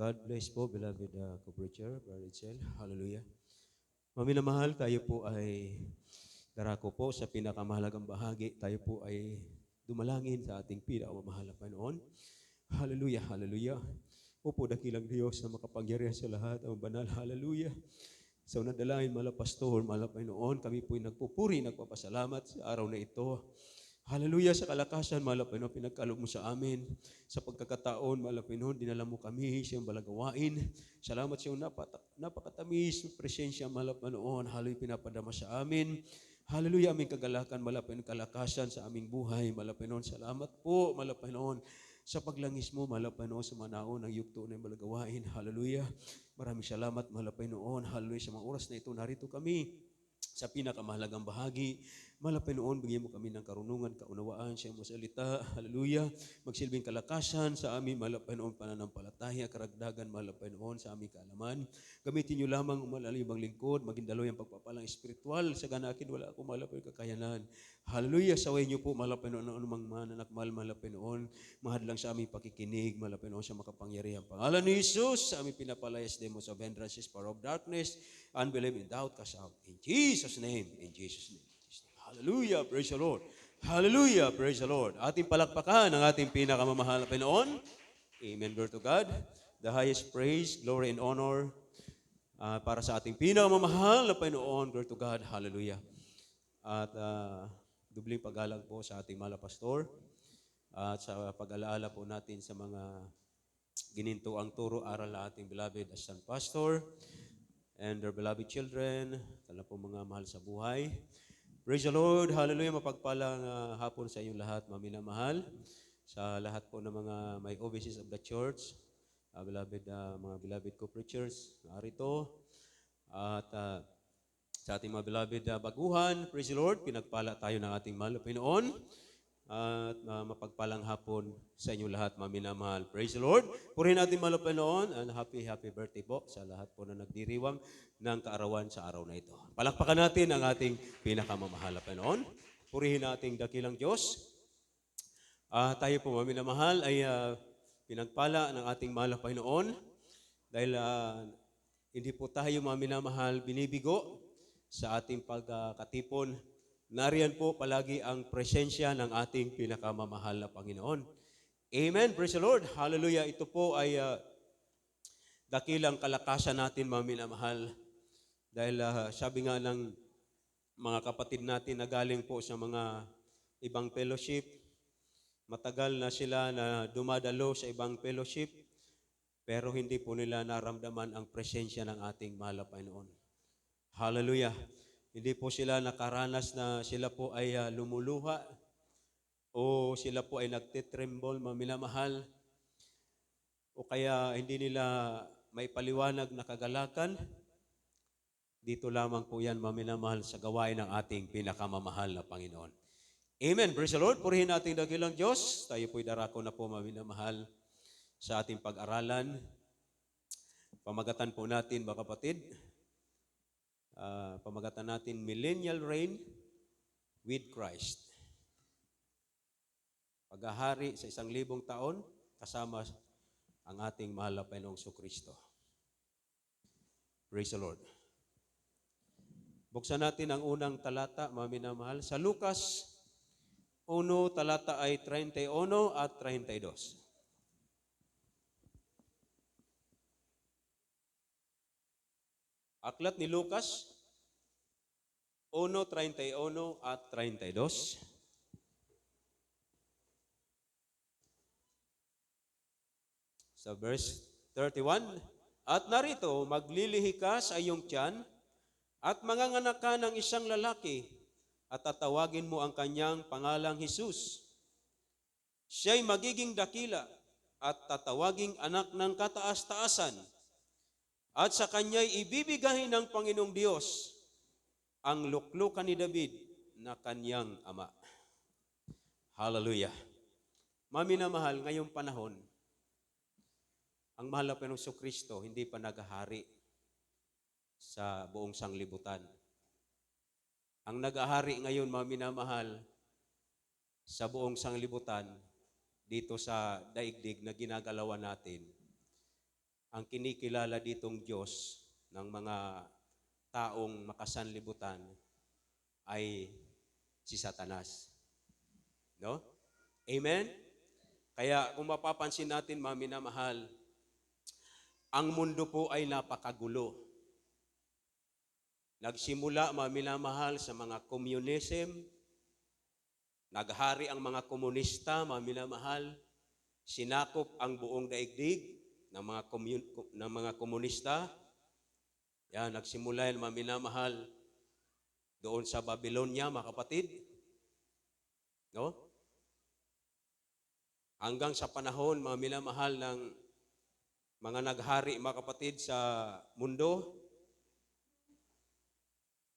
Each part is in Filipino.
God bless po, beloved co-preacher, Brother Itzel. Hallelujah. Maminamahal, tayo po ay darako po sa pinakamahalagang bahagi. Tayo po ay dumalangin sa ating pinakamamahal na Panginoon. Hallelujah, hallelujah. Opo, dakilang Diyos na makapangyarihan sa lahat ang banal. Hallelujah. So nadalain, mala pastor, mala Panginoon, kami po ay nagpupuri, nagpapasalamat sa araw na ito. Hallelujah, sa kalakasan, mahal na Panginoon, pinagkaloob mo sa amin. Sa pagkakataon, mahal na Panginoon, dinala mo kami sa iyong balagawain. Salamat sa iyong napakatamis, presensya, mahal na Panginoon. Hallelujah, pinapadama sa amin. Hallelujah, aming kagalakan, mahal na Panginoon, kalakasan sa aming buhay. Mahal na Panginoon, salamat po, mahal na Panginoon, sa paglangis mo, mahal na Panginoon, sa manaon ng yugto na balagawain. Hallelujah. Maraming salamat, mahal na Panginoon. Hallelujah, sa mga oras na ito, narito kami sa pinakamahalagang bahagi. Malapay noon, bigyan mo kami ng karunungan, kaunawaan sa iyong salita. Hallelujah. Magsilbing kalakasan sa aming malapay noon pananampalataya, karagdagan malapay noon sa aming kaalaman. Gamitin niyo lamang umalalibang lingkod, maging daloy ang pagpapalang espiritual. Sa ganakin, wala akong malapay kakayanan. Hallelujah. Saway niyo po malapay noon ang anumang mananakmal malapay noon. Mahal lang sa aming pakikinig, malapay noon sa makapangyarihan. Pangalan ni Jesus, sa aming pinapalayas demos of hindrances, power of darkness, unbelief and doubt, cast out. In Jesus' name, in Jesus' name. Hallelujah, praise the Lord. Hallelujah, praise the Lord. Ating palakpakan ang ating pinakamamahal na Panginoon. Amen, glory to God. The highest praise, glory, and honor para sa ating pinakamamahal na Panginoon. Glory to God, hallelujah. At dubling paggalang po sa ating mahal na pastor at sa pag-alaala po natin sa mga ginintuang turo, aral na ating beloved assistant pastor and their beloved children, tala po mga mahal sa buhay. Praise the Lord, hallelujah, mapagpalang hapon sa inyong lahat, maminamahal, sa lahat po ng mga may offices of the church, mga beloved co-preachers, narito, at sa ating mga beloved baguhan, praise the Lord, pinagpala tayo ng ating mahal na Panginoon, at mapagpalang hapon sa inyong lahat, maminamahal. Praise the Lord. Purihin natin mahal na Panginoon, and happy birthday po sa lahat po na nagdiriwang ng kaarawan sa araw na ito. Palakpakan natin ang ating pinakamamahal na Panginoon. Purihin natin dakilang Diyos. Tayo po maminamahal ay pinagpala ng ating mahal na Panginoon dahil hindi po tayo maminamahal binibigo sa ating pagkatipon. Nariyan po palagi ang presensya ng ating pinakamamahal na Panginoon. Amen. Praise the Lord. Hallelujah. Ito po ay dakilang kalakasan natin, mga minamahal. Dahil sabi nga ng mga kapatid natin na galing po sa mga ibang fellowship, matagal na sila na dumadalo sa ibang fellowship, pero hindi po nila naramdaman ang presensya ng ating mahal na Panginoon. Hallelujah. Hindi po sila nakaranas na sila po ay lumuluha o sila po ay nagtitremble, maminamahal, o kaya hindi nila may paliwanag na kagalakan. Dito lamang po yan, maminamahal, sa gawain ng ating pinakamamahal na Panginoon. Amen. Praise the Lord. Purihin natin dakilang Diyos. Tayo po'y darako na po, maminamahal, sa ating pag-aralan. Pamagatan po natin, mga kapatid, pamagatan natin, Millennial Reign with Christ. Paghahari sa 1,000 taon, kasama ang ating mahal na Panginoong Kristo. Praise the Lord. Buksan natin ang unang talata, mga minamahal. Sa Lucas 1, talata ay 31 at 32. Aklat ni Lucas 1:31 at 32. Sa verse 31, at narito, maglilihi ka sa iyong tiyan at manganganak ka ng isang lalaki at tatawagin mo ang kanyang pangalang Jesus. Siya'y magiging dakila at tatawaging anak ng kataas-taasan. At sa kanya'y ibibigay ng Panginoong Diyos ang luklukan ni David na kanyang ama. Hallelujah. Maminamahal, ngayong panahon, ang mahal na Panginoong Kristo hindi pa naghahari sa buong sanglibutan. Ang naghahari ngayon, maminamahal, sa buong sanglibutan, dito sa daigdig na ginagalawan natin, ang kinikilala ditong Diyos ng mga taong makasanlibutan ay si Satanas. No? Amen? Kaya kung mapapansin natin, mga minamahal, ang mundo po ay napakagulo. Nagsimula, mga minamahal, sa mga communism, naghari ang mga komunista, mga minamahal, sinakop ang buong daigdig ng mga komunista. Yan, nagsimula yan, mga minamahal, doon sa Babylonia, mga kapatid. No? Hanggang sa panahon, mga minamahal, ng mga naghari, mga kapatid, sa mundo,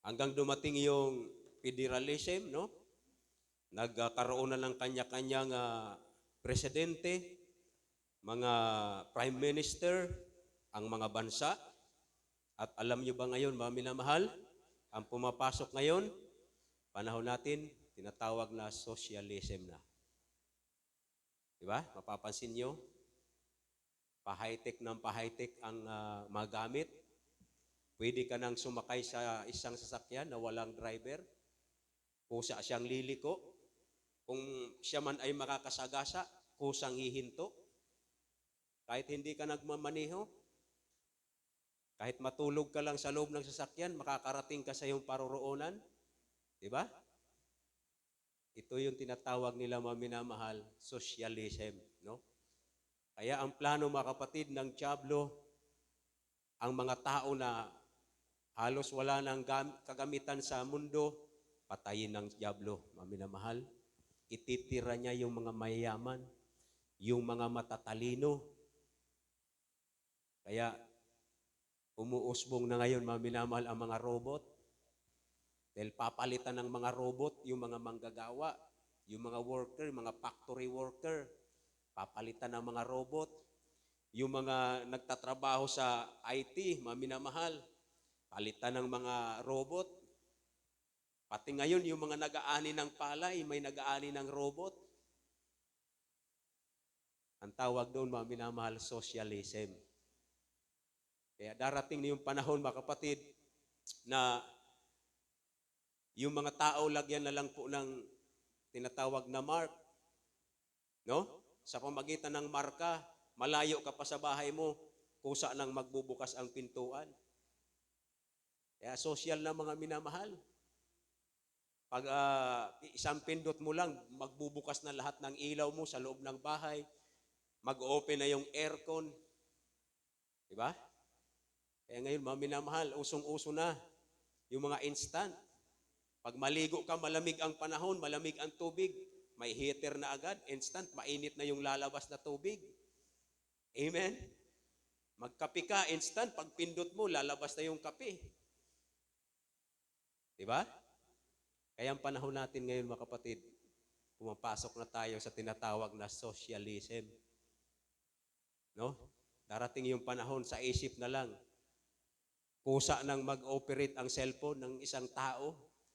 hanggang dumating yung federalism, no? Nagkaroon na ng kanya-kanyang presidente, mga prime minister, ang mga bansa. At alam nyo ba ngayon, mga minamahal, ang pumapasok ngayon, panahon natin, tinatawag na socialism na. Diba? Mapapansin nyo, pa-high-tech ng pa-high-tech ang magamit. Pwede ka nang sumakay sa isang sasakyan na walang driver. Kusa siyang liliko. Kung siya man ay makakasagasa, kusang hihinto. Kahit hindi ka nagmamaneho, kahit matulog ka lang sa loob ng sasakyan, makakarating ka sa iyong paroroonan. Diba? Ito yung tinatawag nila, mga minamahal, socialism. No? Kaya ang plano, mga kapatid, ng Diablo, ang mga tao na halos wala nang kagamitan sa mundo, patayin ng Diablo, mga minamahal. Ititira niya yung mga mayayaman, yung mga matatalino. Kaya umuusbong na ngayon, mga minamahal, ang mga robot. Dahil papalitan ng mga robot yung mga manggagawa, yung mga worker, yung mga factory worker. Papalitan ng mga robot. Yung mga nagtatrabaho sa IT, mga minamahal, palitan ng mga robot. Pati ngayon, yung mga nag-aani ng palay, may nag-aani ng robot. Ang tawag doon, mga minamahal, socialism. Kaya darating na yung panahon, mga kapatid, na yung mga tao lagyan na lang po ng tinatawag na mark. No? Sa pamagitan ng marka, malayo ka pa sa bahay mo, kusa nang magbubukas ang pintuan. Kaya social na, mga minamahal. Pag isang pindot mo lang, magbubukas na lahat ng ilaw mo sa loob ng bahay. Mag-open na yung aircon. Diba? Kaya ngayon, mga minamahal, usong-uso na yung mga instant. Pag maligo ka, malamig ang panahon, malamig ang tubig, may heater na agad, instant, mainit na yung lalabas na tubig. Amen? Magkape ka, instant, pag pindot mo, lalabas na yung kape. Diba? Kaya ang panahon natin ngayon, mga kapatid, pumapasok na tayo sa tinatawag na socialism. No? Darating yung panahon, sa isip na lang, kusa nang mag-operate ang cellphone ng isang tao.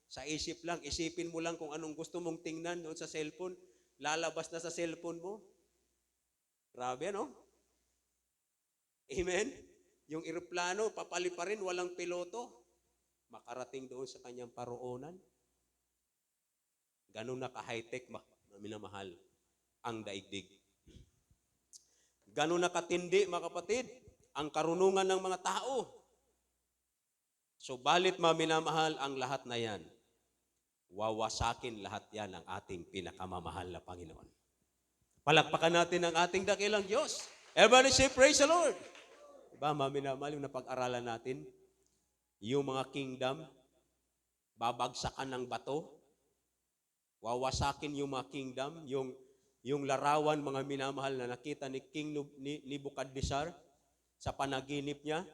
Sa isip lang, isipin mo lang kung anong gusto mong tingnan doon sa cellphone, lalabas na sa cellphone mo. Grabe, no? Amen? Yung eroplano, papali pa rin, walang piloto. Makarating doon sa kanyang paroonan. Ganun na ka-high-tech, minamahal, ang daigdig. Ganun na katindi, mga kapatid, ang karunungan ng mga tao. So, balit, mga minamahal, ang lahat na yan, wawasakin lahat yan ng ating pinakamamahal na Panginoon. Palakpakan natin ang ating dakilang Diyos. Everybody say, praise the Lord. Diba, mga minamahal, yung napag-aralan natin, yung mga kingdom, babagsakan ng bato, wawasakin yung mga kingdom, yung larawan, mga minamahal, na nakita ni King Nebuchadnezzar sa panaginip niya,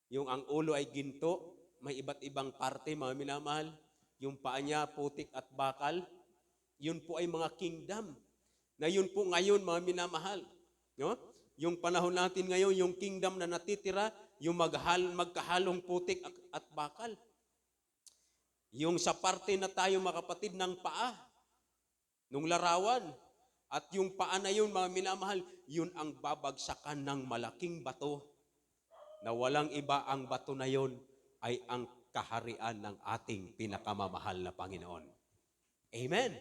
yung ang ulo ay ginto, may iba't ibang parte, mga minamahal, yung paa niya, putik at bakal, yun po ay mga kingdom. Na yun po ngayon, mga minamahal. No? Yung panahon natin ngayon, yung kingdom na natitira, yung magkahalong putik at bakal. Yung sa parte na tayo, mga kapatid, ng paa, nung larawan, At yung paa na yun, mga minamahal, yun ang babagsakan ng malaking bato na walang iba, ang bato na yun ay ang kaharian ng ating pinakamamahal na Panginoon. Amen.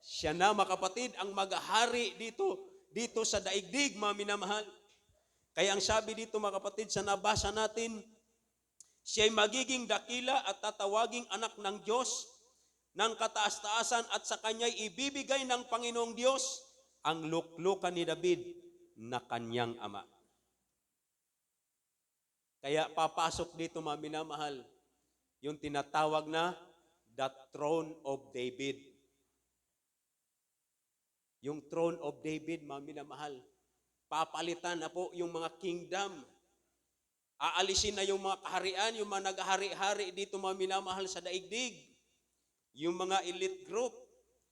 Siya na, mga kapatid, ang maghahari dito sa daigdig, mga minamahal. Kaya ang sabi dito, mga kapatid, sa nabasa natin, siya'y magiging dakila at tatawaging anak ng Diyos ng kataas-taasan at sa kanya'y ibibigay ng Panginoong Diyos ang luklukan ni David na kanyang ama. Kaya papasok dito, mga minamahal, yung tinatawag na the throne of David. Yung throne of David, mga minamahal, papalitan na po yung mga kingdom. Aalisin na yung mga kaharian, yung mga naghahari-hari dito, mga minamahal, sa daigdig. Yung mga elite group,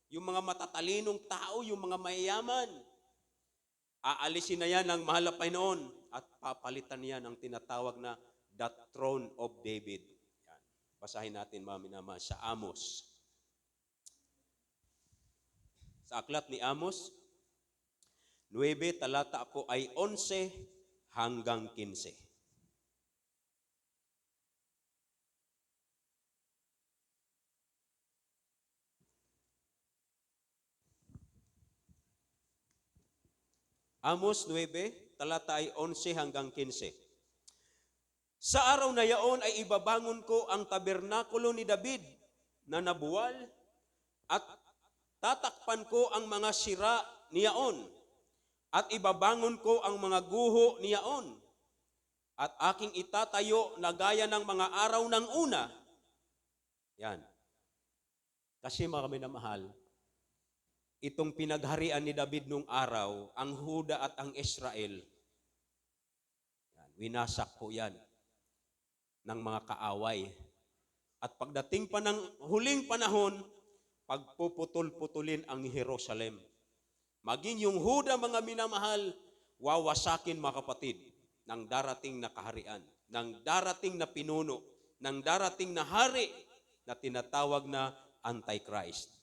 yung mga matatalinong tao, yung mga mayayaman. Aalisin na yan ng mahal na Panginoon at papalitan yan ang tinatawag na the throne of David. Yan. Basahin natin, mga minamahal, sa Amos. Sa aklat ni Amos, 9, talata po ay 11 hanggang 15. Amos 9, talata ay 11 hanggang 15. Sa araw na yaon ay ibabangon ko ang tabernakulo ni David na nabuwal at tatakpan ko ang mga sira niyaon at ibabangon ko ang mga guho niyaon at aking itatayo na gaya ng mga araw ng una. Yan. Kasi mga minamahal, itong pinagharian ni David nung araw, ang Huda at ang Israel, yan, winasak po yan ng mga kaaway. At pagdating pa ng huling panahon, pagpuputol-putulin ang Jerusalem. Maging yung Huda, mga minamahal, wawasakin, mga kapatid, ng darating na kaharian, ng darating na pinuno, ng darating na hari na tinatawag na Antichrist.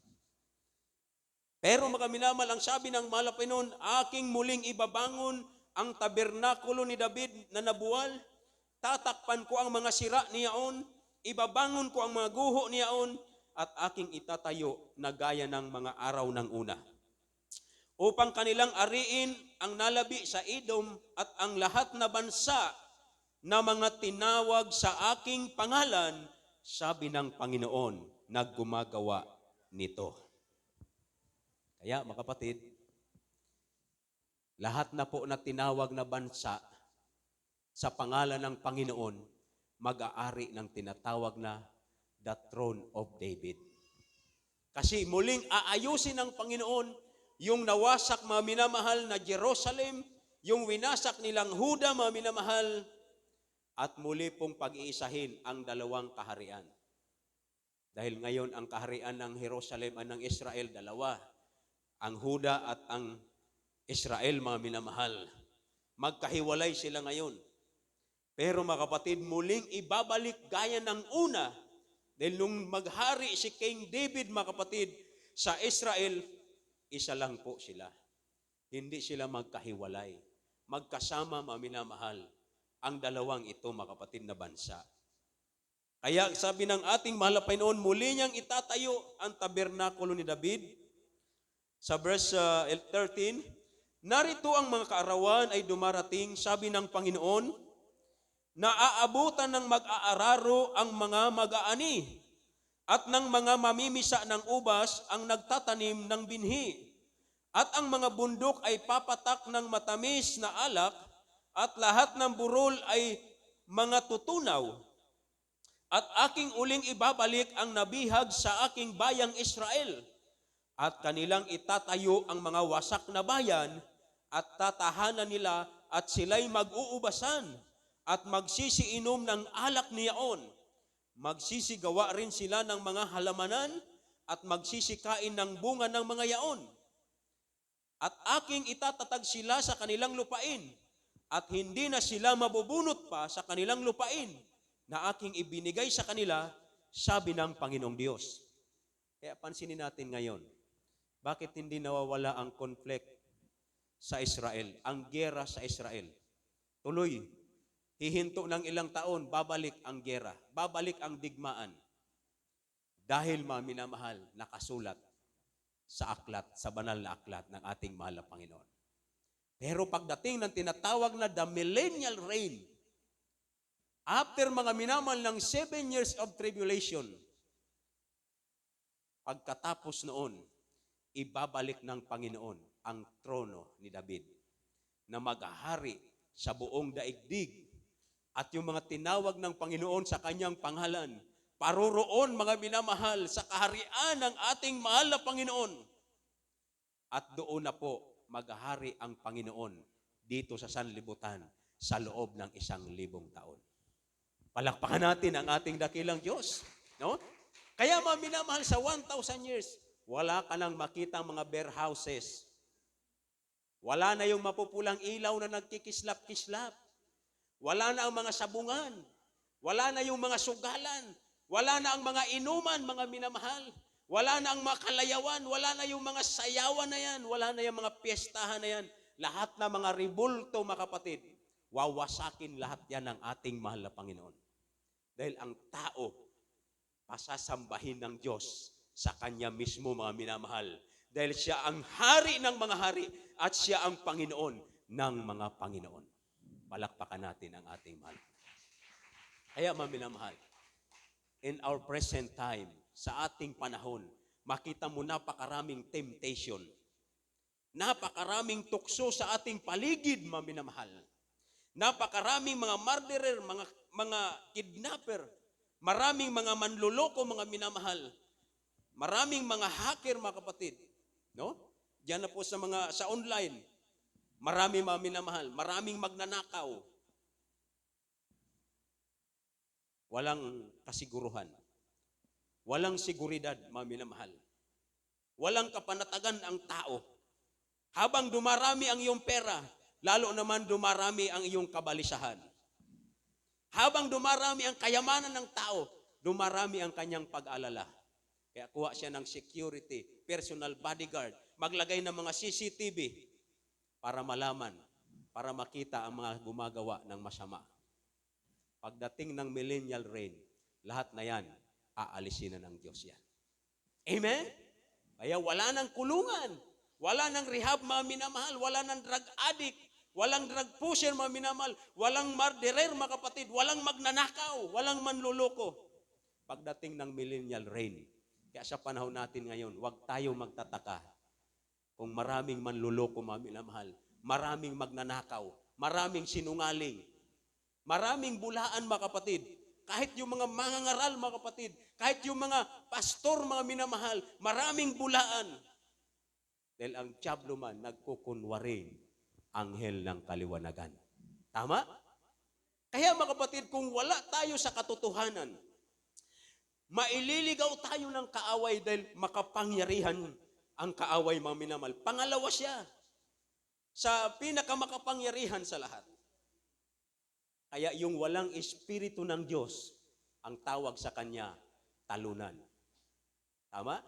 Pero mga minamahal, ang sabi ng mahal na Panginoon, aking muling ibabangon ang tabernakulo ni David na nabuwal, tatakpan ko ang mga sira niyaon, ibabangon ko ang mga guho niyaon, at aking itatayo na gaya ng mga araw ng una. Upang kanilang ariin ang nalabi sa Edom at ang lahat na bansa na mga tinawag sa aking pangalan, sabi ng Panginoon na gumagawa nito. Kaya mga kapatid, lahat na po na tinawag na bansa sa pangalan ng Panginoon, mag-aari ng tinatawag na the throne of David. Kasi muling aayusin ng Panginoon yung nawasak, mga minamahal, na Jerusalem, yung winasak nilang Huda, mga minamahal, at muli pong pag-iisahin ang dalawang kaharian. Dahil ngayon ang kaharian ng Jerusalem at ng Israel, dalawa. Ang Huda at ang Israel, mga minamahal. Magkahiwalay sila ngayon. Pero mga kapatid, muling ibabalik gaya ng una. Dahil nung maghari si King David, mga kapatid, sa Israel, isa lang po sila. Hindi sila magkahiwalay. Magkasama, mga minamahal, ang dalawang ito, mga kapatid, na bansa. Kaya sabi ng ating mahal na Panginoon, muli niyang itatayo ang tabernakulo ni David. Sa verse 13, narito ang mga kaarawan ay dumarating, sabi ng Panginoon, na aabutan ng mag-aararo ang mga mag-aani at ng mga mamimisa ng ubas ang nagtatanim ng binhi. At ang mga bundok ay papatak ng matamis na alak at lahat ng burol ay mga tutunaw. At aking uling ibabalik ang nabihag sa aking bayang Israel. At kanilang itatayo ang mga wasak na bayan at tatahanan nila at sila'y mag-uubasan at magsisiinom ng alak niyaon. Magsisigawa rin sila ng mga halamanan at magsisikain ng bunga ng mga yaon. At aking itatatag sila sa kanilang lupain at hindi na sila mabubunot pa sa kanilang lupain na aking ibinigay sa kanila, sabi ng Panginoong Diyos. Kaya pansinin natin ngayon, Bakit hindi nawawala ang conflict sa Israel, ang giyera sa Israel? Tuloy, hihinto ng ilang taon, babalik ang giyera, babalik ang digmaan. Dahil mga minamahal, nakasulat sa aklat, sa banal na aklat ng ating mahal na Panginoon. Pero pagdating ng tinatawag na the millennial reign, after mga minamahal ng 7 years of tribulation, pagkatapos noon, ibabalik ng Panginoon ang trono ni David na maghahari sa buong daigdig. At yung mga tinawag ng Panginoon sa kanyang pangalan, paroroon mga minamahal sa kaharian ng ating mahal na Panginoon. At doon na po maghahari ang Panginoon dito sa sanlibutan sa loob ng 1,000 taon. Palakpakan natin ang ating dakilang Diyos. No? Kaya mga minamahal, sa 1,000 years, wala ka nang makita mga bare houses. Wala na yung mapupulang ilaw na nagkikislap-kislap. Wala na ang mga sabungan. Wala na yung mga sugalan. Wala na ang mga inuman, mga minamahal. Wala na ang mga kalayawan. Wala na yung mga sayawan na yan. Wala na yung mga piyestahan na yan. Lahat na mga ribulto, mga kapatid, wawasakin lahat yan ng ating mahal na Panginoon. Dahil ang tao, pasasambahin ng Diyos sa Kanya mismo, mga minamahal. Dahil siya ang hari ng mga hari at siya ang Panginoon ng mga Panginoon. Palakpakan natin ang ating mahal. Kaya mga minamahal, in our present time, sa ating panahon, makita mo napakaraming temptation. Napakaraming tukso sa ating paligid, mga minamahal. Napakaraming mga murderer, mga kidnapper, maraming mga manluloko, mga minamahal. Maraming mga hacker, mga kapatid. No? Diyan na po sa online. Maraming mga minamahal, maraming magnanakaw. Walang kasiguruhan. Walang seguridad, mga minamahal. Walang kapanatagan ang tao. Habang dumarami ang iyong pera, lalo naman dumarami ang iyong kabalisahan. Habang dumarami ang kayamanan ng tao, dumarami ang kanyang pag-alala. Kaya kuha siya ng security, personal bodyguard, maglagay ng mga CCTV para malaman, para makita ang mga gumagawa ng masama. Pagdating ng millennial reign, lahat na yan, aalisin na ng Diyos yan. Amen? Kaya wala nang kulungan, wala nang rehab, mga minamahal, wala nang drug addict, walang drug pusher, mga minamahal, walang murderer, mga kapatid, walang magnanakaw, walang manluloko. Pagdating ng millennial reign, kaya sa panahon natin ngayon, huwag tayo magtataka kung maraming manluloko, mga minamahal, maraming magnanakaw, maraming sinungaling, maraming bulaan, mga kapatid. Kahit yung mga mangangaral, mga kapatid, kahit yung mga pastor, mga minamahal, maraming bulaan. Dahil ang diablo man nagkukunwari anghel ng kaliwanagan. Tama? Kaya mga kapatid, kung wala tayo sa katotohanan, maililigaw tayo ng kaaway dahil makapangyarihan ang kaaway, mga minamahal. Pangalawa siya sa pinakamakapangyarihan sa lahat. Kaya yung walang espiritu ng Diyos, ang tawag sa kanya, talunan. Tama?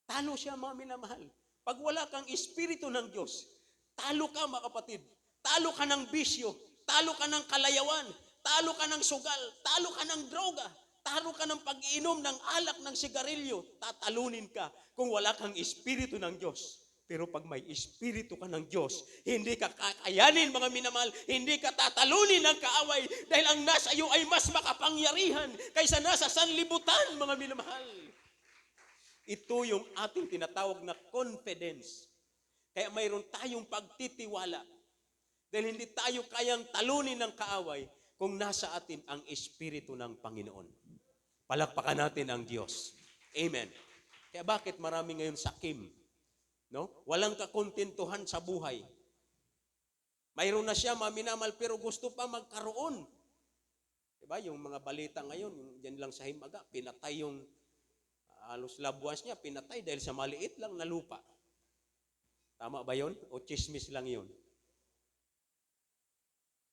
Talo siya, mga minamahal. Pag wala kang espiritu ng Diyos, talo ka, mga kapatid. Talo ka ng bisyo, talo ka ng kalayawan, talo ka ng sugal, talo ka ng droga, talo ka ng pag-iinom ng alak, ng sigarilyo, tatalunin ka kung wala kang espiritu ng Diyos. Pero pag may espiritu ka ng Diyos, hindi ka kakayanin, mga minamahal, hindi ka tatalunin ng kaaway dahil ang nasa iyo ay mas makapangyarihan kaysa nasa sanlibutan, mga minamahal. Ito yung ating tinatawag na confidence. Kaya mayroon tayong pagtitiwala dahil hindi tayo kayang talunin ng kaaway kung nasa atin ang espiritu ng Panginoon. Palakpakan natin ang Diyos. Amen. Kaya bakit marami ngayon sakim? No? Walang kakontentuhan sa buhay. Mayroon na siya, mga minamahal, pero gusto pa magkaroon. Diba? Yung mga balita ngayon, yung dyan lang sa Himaga, pinatay yung halos labuas niya, pinatay dahil sa maliit lang na lupa. Tama ba yon? O chismis lang yon?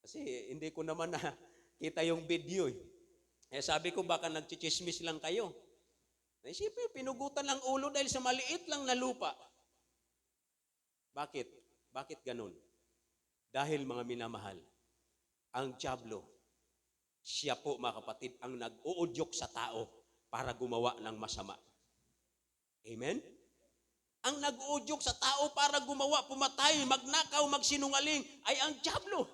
Kasi hindi ko naman na kita yung video. Eh sabi ko baka nagchichismis lang kayo. Naisipin, pinugutan lang ulo dahil sa maliit lang na lupa. Bakit? Bakit ganun? Dahil mga minamahal, ang dyablo, siya po mga kapatid, ang nag-uudyok sa tao para gumawa ng masama. Amen? Ang nag-uudyok sa tao para gumawa, pumatay, magnakaw, magsinungaling, ay ang dyablo.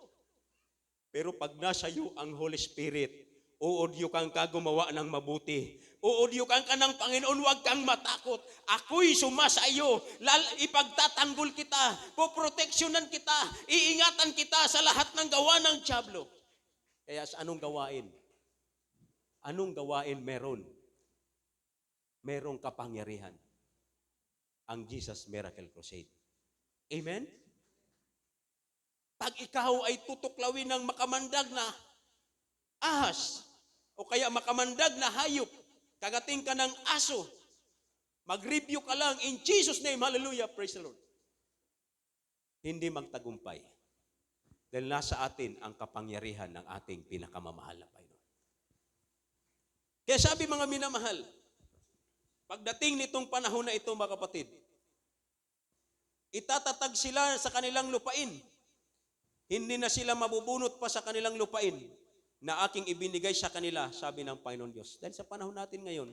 Pero pag nasa iyo ang Holy Spirit, uudyukan ka gumawa ng mabuti. Uudyukan ka ng Panginoon, huwag kang matakot. Ako'y sumasa iyo. Ipagtatanggol kita, poproteksyonan kita, iingatan kita sa lahat ng gawa ng dyablo. Kaya sa anong gawain? Anong gawain meron? Merong kapangyarihan. Ang Jesus Miracle Crusade. Amen? Pag ikaw ay tutuklawin ng makamandag na ahas, o kaya makamandag na hayop, kagating ka ng aso, mag-review ka lang in Jesus' name, hallelujah, praise the Lord. Hindi magtagumpay. Dahil nasa atin ang kapangyarihan ng ating pinakamamahal na Panginoon. Kaya sabi mga minamahal, pagdating nitong panahon na ito mga kapatid, itatatag sila sa kanilang lupain. Hindi na sila mabubunot pa sa kanilang lupain na aking ibinigay sa kanila, sabi ng Panginoon Diyos. Dahil sa panahon natin ngayon,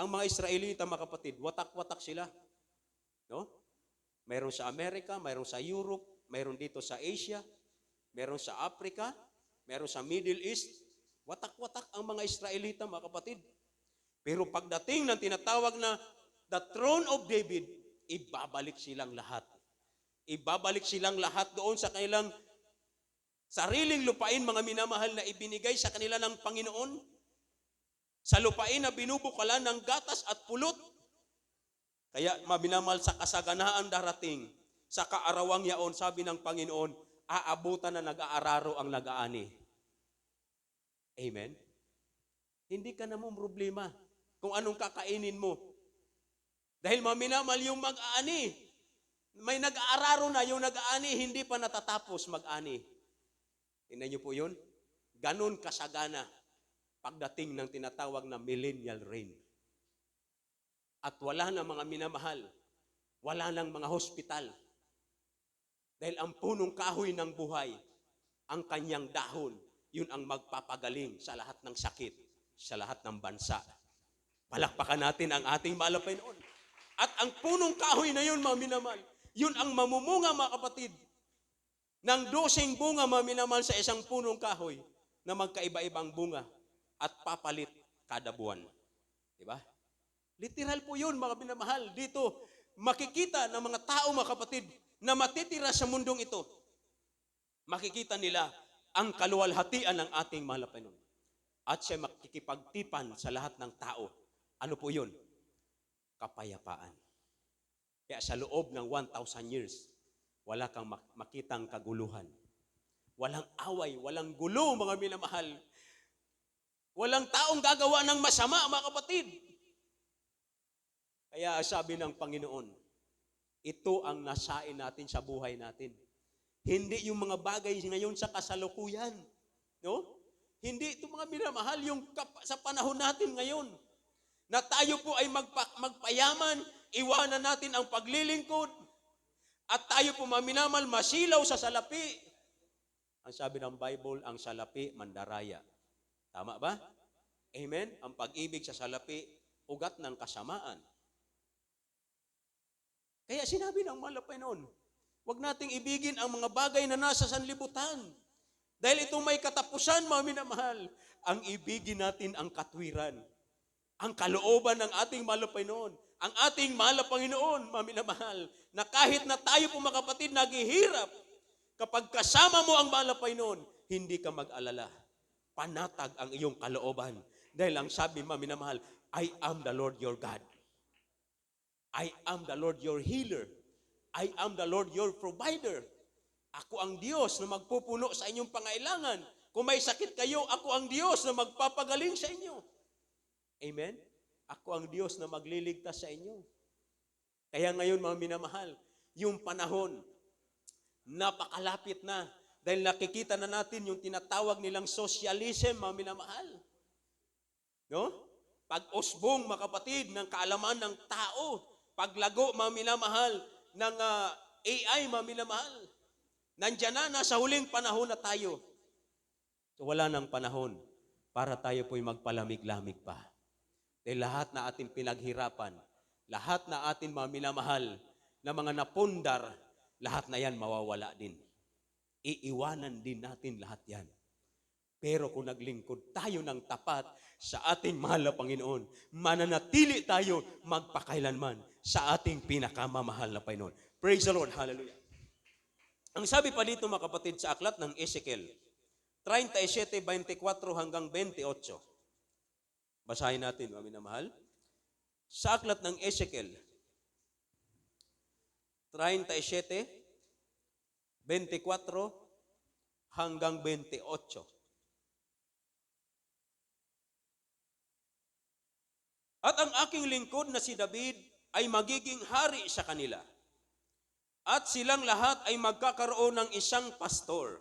ang mga Israelita, mga kapatid, watak-watak sila. No? Mayroon sa Amerika, mayroon sa Europe, mayroon dito sa Asia, mayroon sa Africa, mayroon sa Middle East. Watak-watak ang mga Israelita, mga kapatid. Pero pagdating ng tinatawag na the throne of David, ibabalik silang lahat. Ibabalik silang lahat doon sa kanilang sariling lupain, mga minamahal, na ibinigay sa kanila ng Panginoon, sa lupain na binubukalan ng gatas at pulot. Kaya minamahal, sa kasaganaan darating, sa kaarawang yaon, sabi ng Panginoon, aabutan na nag-aararo ang nag-aani. Amen? Hindi ka na mo problema kung anong kakainin mo. Dahil minamahal, yung mag-aani, may nag-aararo na, yung nag-aani, hindi pa natatapos mag-ani. Tingnan niyo po yun. Ganon kasagana pagdating ng tinatawag na millennial reign. At wala na mga minamahal, wala nang mga hospital. Dahil ang punong kahoy ng buhay, ang kanyang dahon, yun ang magpapagaling sa lahat ng sakit, sa lahat ng bansa. Palakpakan natin ang ating mahal na Panginoon. At ang punong kahoy na yun, mga minamahal, yun ang mamumunga, mga kapatid, ng 12 bunga, mga minamahal, sa isang punong kahoy na magkaiba-ibang bunga at papalit kada buwan. Diba? Literal po yun, mga minamahal. Dito, makikita ng mga tao, mga kapatid, na matitira sa mundong ito. Makikita nila ang kaluwalhatian ng ating mahal na Panginoon. At siya makikipagtipan sa lahat ng tao. Ano po yun? Kapayapaan. Kaya sa loob ng 1,000 years, wala kang makitang kaguluhan. Walang away, walang gulo, mga minamahal. Walang taong gagawa ng masama, mga kapatid. Kaya sabi ng Panginoon, ito ang nasain natin sa buhay natin. Hindi yung mga bagay ngayon sa kasalukuyan. No? Hindi ito, mga minamahal, yung sa panahon natin ngayon. Na tayo po ay magpayaman, iwanan natin ang paglilingkod, at tayo po, mga minamahal, masilaw sa salapi. Ang sabi ng Bible, ang salapi, mandaraya. Tama ba? Amen? Ang pag-ibig sa salapi, ugat ng kasamaan. Kaya sinabi ng mahal na Panginoon, huwag nating ibigin ang mga bagay na nasa sanlibutan. Dahil ito may katapusan, mga minamahal. Ang ibigin natin ang katwiran. Ang kalooban ng ating mahal na Panginoon. Ang ating mahal na Panginoon, mga minamahal, na kahit na tayo po, mga kapatid, naghihirap, kapag kasama mo ang mahal na Panginoon, hindi ka mag-alala. Panatag ang iyong kalooban. Dahil ang sabi, mga minamahal, I am the Lord your God. I am the Lord your healer. I am the Lord your provider. Ako ang Diyos na magpupuno sa inyong pangailangan. Kung may sakit kayo, ako ang Diyos na magpapagaling sa inyo. Amen? Ako ang Diyos na magliligtas sa inyo. Kaya ngayon, mga minamahal, yung panahon, napakalapit na. Dahil nakikita na natin yung tinatawag nilang socialism, mga minamahal. No? pag-usbong, mga kapatid, ng kaalaman ng tao, paglago, mga minamahal, ng AI, mga minamahal. Nandiyan na, nasa huling panahon na tayo. So wala nang panahon para tayo po'y magpalamig-lamig pa. Dahil lahat na ating pinaghirapan, lahat na ating mga minamahal, na mga napundar, lahat na yan mawawala din. Iiwanan din natin lahat yan. Pero kung naglingkod tayo ng tapat sa ating mahal na Panginoon, mananatili tayo magpakailanman sa ating pinakamamahal na Panginoon. Praise the Lord. Hallelujah. Ang sabi pa dito, mga kapatid, sa aklat ng Ezekiel 37:24 hanggang 28. Basahin natin, mga minamahal. Sa aklat ng Ezekiel 37:24 hanggang 28. At ang aking lingkod na si David ay magiging hari sa kanila. At silang lahat ay magkakaroon ng isang pastor.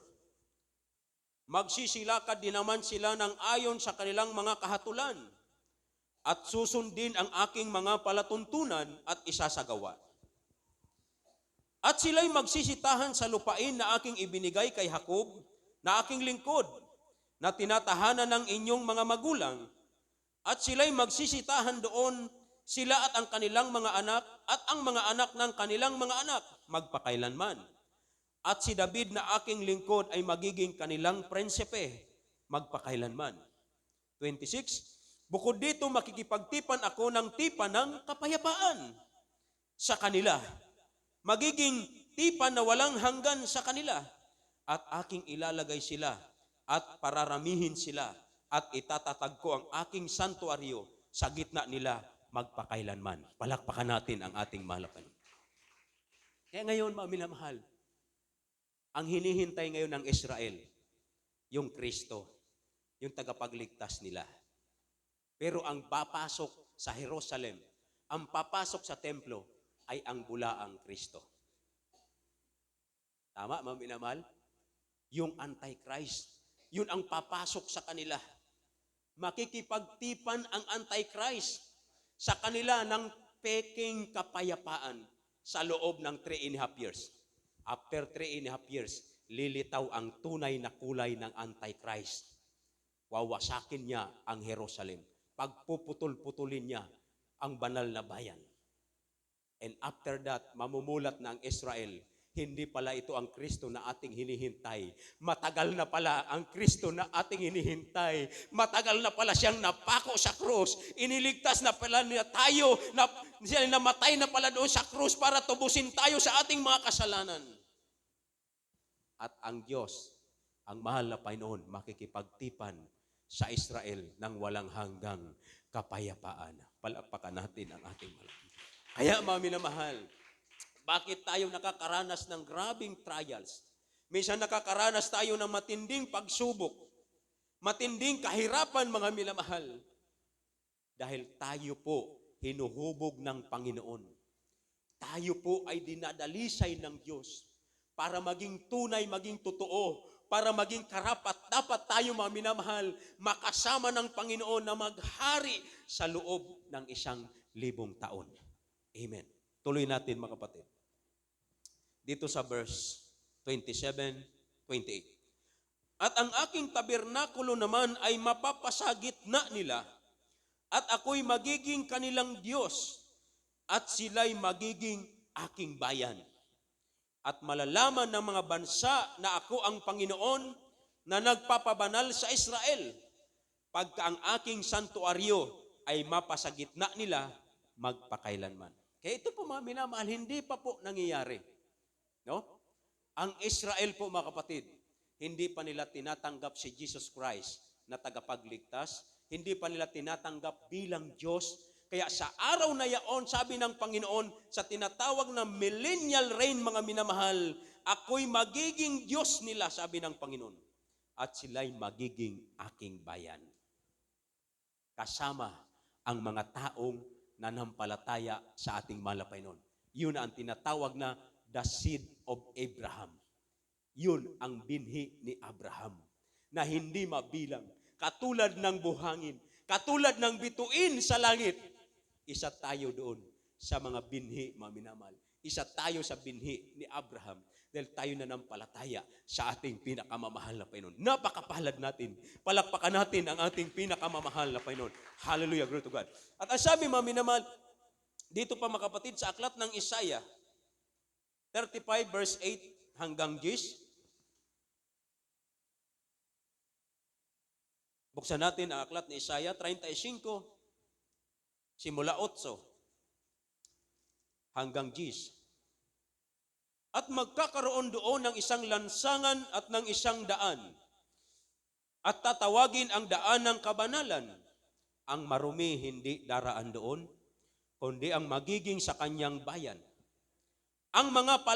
Magsisilakad din naman sila ng ayon sa kanilang mga kahatulan. At susundin ang aking mga palatuntunan at isasagawa. At sila'y magsisitahan sa lupain na aking ibinigay kay Jacob, na aking lingkod, na tinatahanan ng inyong mga magulang. At sila'y magsisitahan doon, sila at ang kanilang mga anak, at ang mga anak ng kanilang mga anak, magpakailanman. At si David na aking lingkod ay magiging kanilang prinsipe, magpakailanman. 26, bukod dito makikipagtipan ako ng tipan ng kapayapaan sa kanila. Magiging tipan na walang hanggan sa kanila. At aking ilalagay sila at pararamihin sila at itatatag ko ang aking santuaryo sa gitna nila magpakailanman. Palakpakan natin ang ating mahal na Panginoon. Kaya ngayon, mga minamahal, ang hinihintay ngayon ng Israel, yung Kristo, yung tagapagligtas nila. Pero ang papasok sa Jerusalem, ang papasok sa templo, ay ang bulaang Kristo. Tama, mga minamahal? Yung Antichrist, yun ang papasok sa kanila. Makikipagtipan ang Antichrist sa kanila ng peking kapayapaan sa loob ng 3.5 years. After 3.5 years, lilitaw ang tunay na kulay ng Antichrist. Wawasakin niya ang Jerusalem. Pagpuputol-putulin niya ang banal na bayan. And after that, mamumulat na ang Israel. Hindi pala ito ang Kristo na ating hinihintay. Matagal na pala ang Kristo na ating hinihintay. Matagal na pala siyang napako sa krus. Iniligtas na pala niya tayo. Siya namatay na pala doon sa krus para tubusin tayo sa ating mga kasalanan. At ang Diyos, ang mahal na Panginoon, makikipagtipan sa Israel ng walang hanggang kapayapaan. Palakpakan natin ang ating malaki. Kaya mga minamahal, bakit tayo nakakaranas ng grabing trials? Minsan nakakaranas tayo ng matinding pagsubok, matinding kahirapan, mga minamahal. Dahil tayo po hinuhubog ng Panginoon. Tayo po ay dinadalisay ng Diyos para maging tunay, maging totoo, para maging karapat. Dapat tayo, mga minamahal, makasama ng Panginoon na maghari sa loob ng 1,000 taon. Amen. Tuloy natin, mga kapatid. Dito sa verse 27, 28. At ang aking tabernakulo naman ay mapapasagit na nila, at ako'y magiging kanilang Diyos, at sila'y magiging aking bayan. At malalaman ng mga bansa na ako ang Panginoon na nagpapabanal sa Israel, pagka ang aking santuaryo ay mapasagit na nila magpakailanman. Kaya ito po, mga minamahal, hindi pa po nangyayari. No? Ang Israel po, mga kapatid, hindi pa nila tinatanggap si Jesus Christ na tagapagligtas, hindi pa nila tinatanggap bilang Diyos. Kaya sa araw na yaon, sabi ng Panginoon, sa tinatawag na millennial reign, mga minamahal, ako'y magiging Diyos nila, sabi ng Panginoon, at sila'y magiging aking bayan. Kasama ang mga taong nanampalataya sa ating mahal na Panginoon. Yun ang tinatawag na the seed of Abraham. Yun ang binhi ni Abraham na hindi mabilang. Katulad ng buhangin, Katulad ng bituin sa langit, isa tayo doon sa mga binhi, mga minamahal. Isa tayo sa binhi ni Abraham dahil tayo nanampalataya sa ating pinakamamahal na Panginoon. Napakapalad natin. Palakpakan natin ang ating pinakamamahal na Panginoon. Hallelujah, glory to God. At ang sabi, mga minamahal, dito pa mga kapatid, sa aklat ng Isaiah 35 verse 8 hanggang 10, buksan natin ang aklat ni Isaiah 35, simula 8 hanggang 10. At magkakaroon doon ng isang lansangan at ng isang daan. At tatawagin ang daan ng kabanalan. Ang marumi hindi daraan doon, kundi ang magiging sa kanyang bayan. Ang mga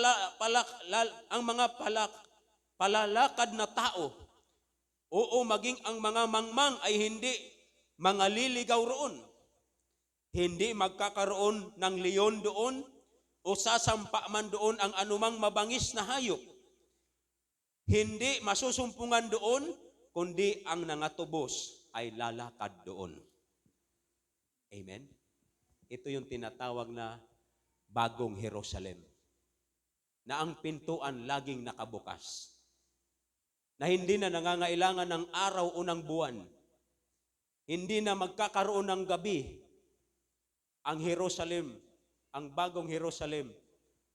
palalakad na tao, oo, maging ang mga mangmang ay hindi mangaliligaw roon. Hindi magkakaroon ng leon doon o sasampa man doon ang anumang mabangis na hayop. Hindi masusumpungan doon, kundi ang nangatubos ay lalakad doon. Amen? Ito yung tinatawag na bagong Jerusalem, na ang pintuan laging nakabukas, na hindi na nangangailangan ng araw o ng buwan, hindi na magkakaroon ng gabi. Ang Jerusalem, ang bagong Jerusalem,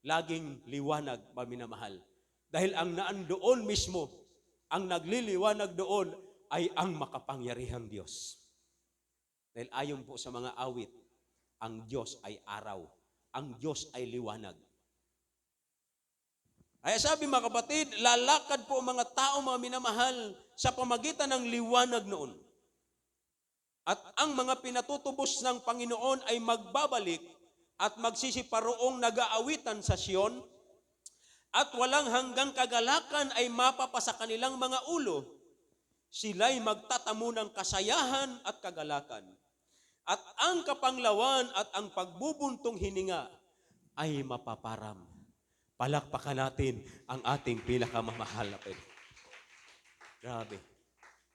laging liwanag, paminamahal. Dahil ang naandoon mismo, ang nagliliwanag doon ay ang makapangyarihang Diyos. Dahil ayon po sa mga awit, ang Diyos ay araw, ang Diyos ay liwanag. Ay sabi mga kapatid, lalakad po mga tao, mga minamahal, sa pamagitan ng liwanag noon. At ang mga pinatutubos ng Panginoon ay magbabalik at magsisiparoong nag-aawitan sa Sion, at walang hanggang kagalakan ay mapapasa kanilang mga ulo. Sila'y magtatamo ng kasayahan at kagalakan. At ang kapanglawan at ang pagbubuntong hininga ay mapaparam. Palakpakan natin ang ating pinakamamahal na Panginoon. Grabe.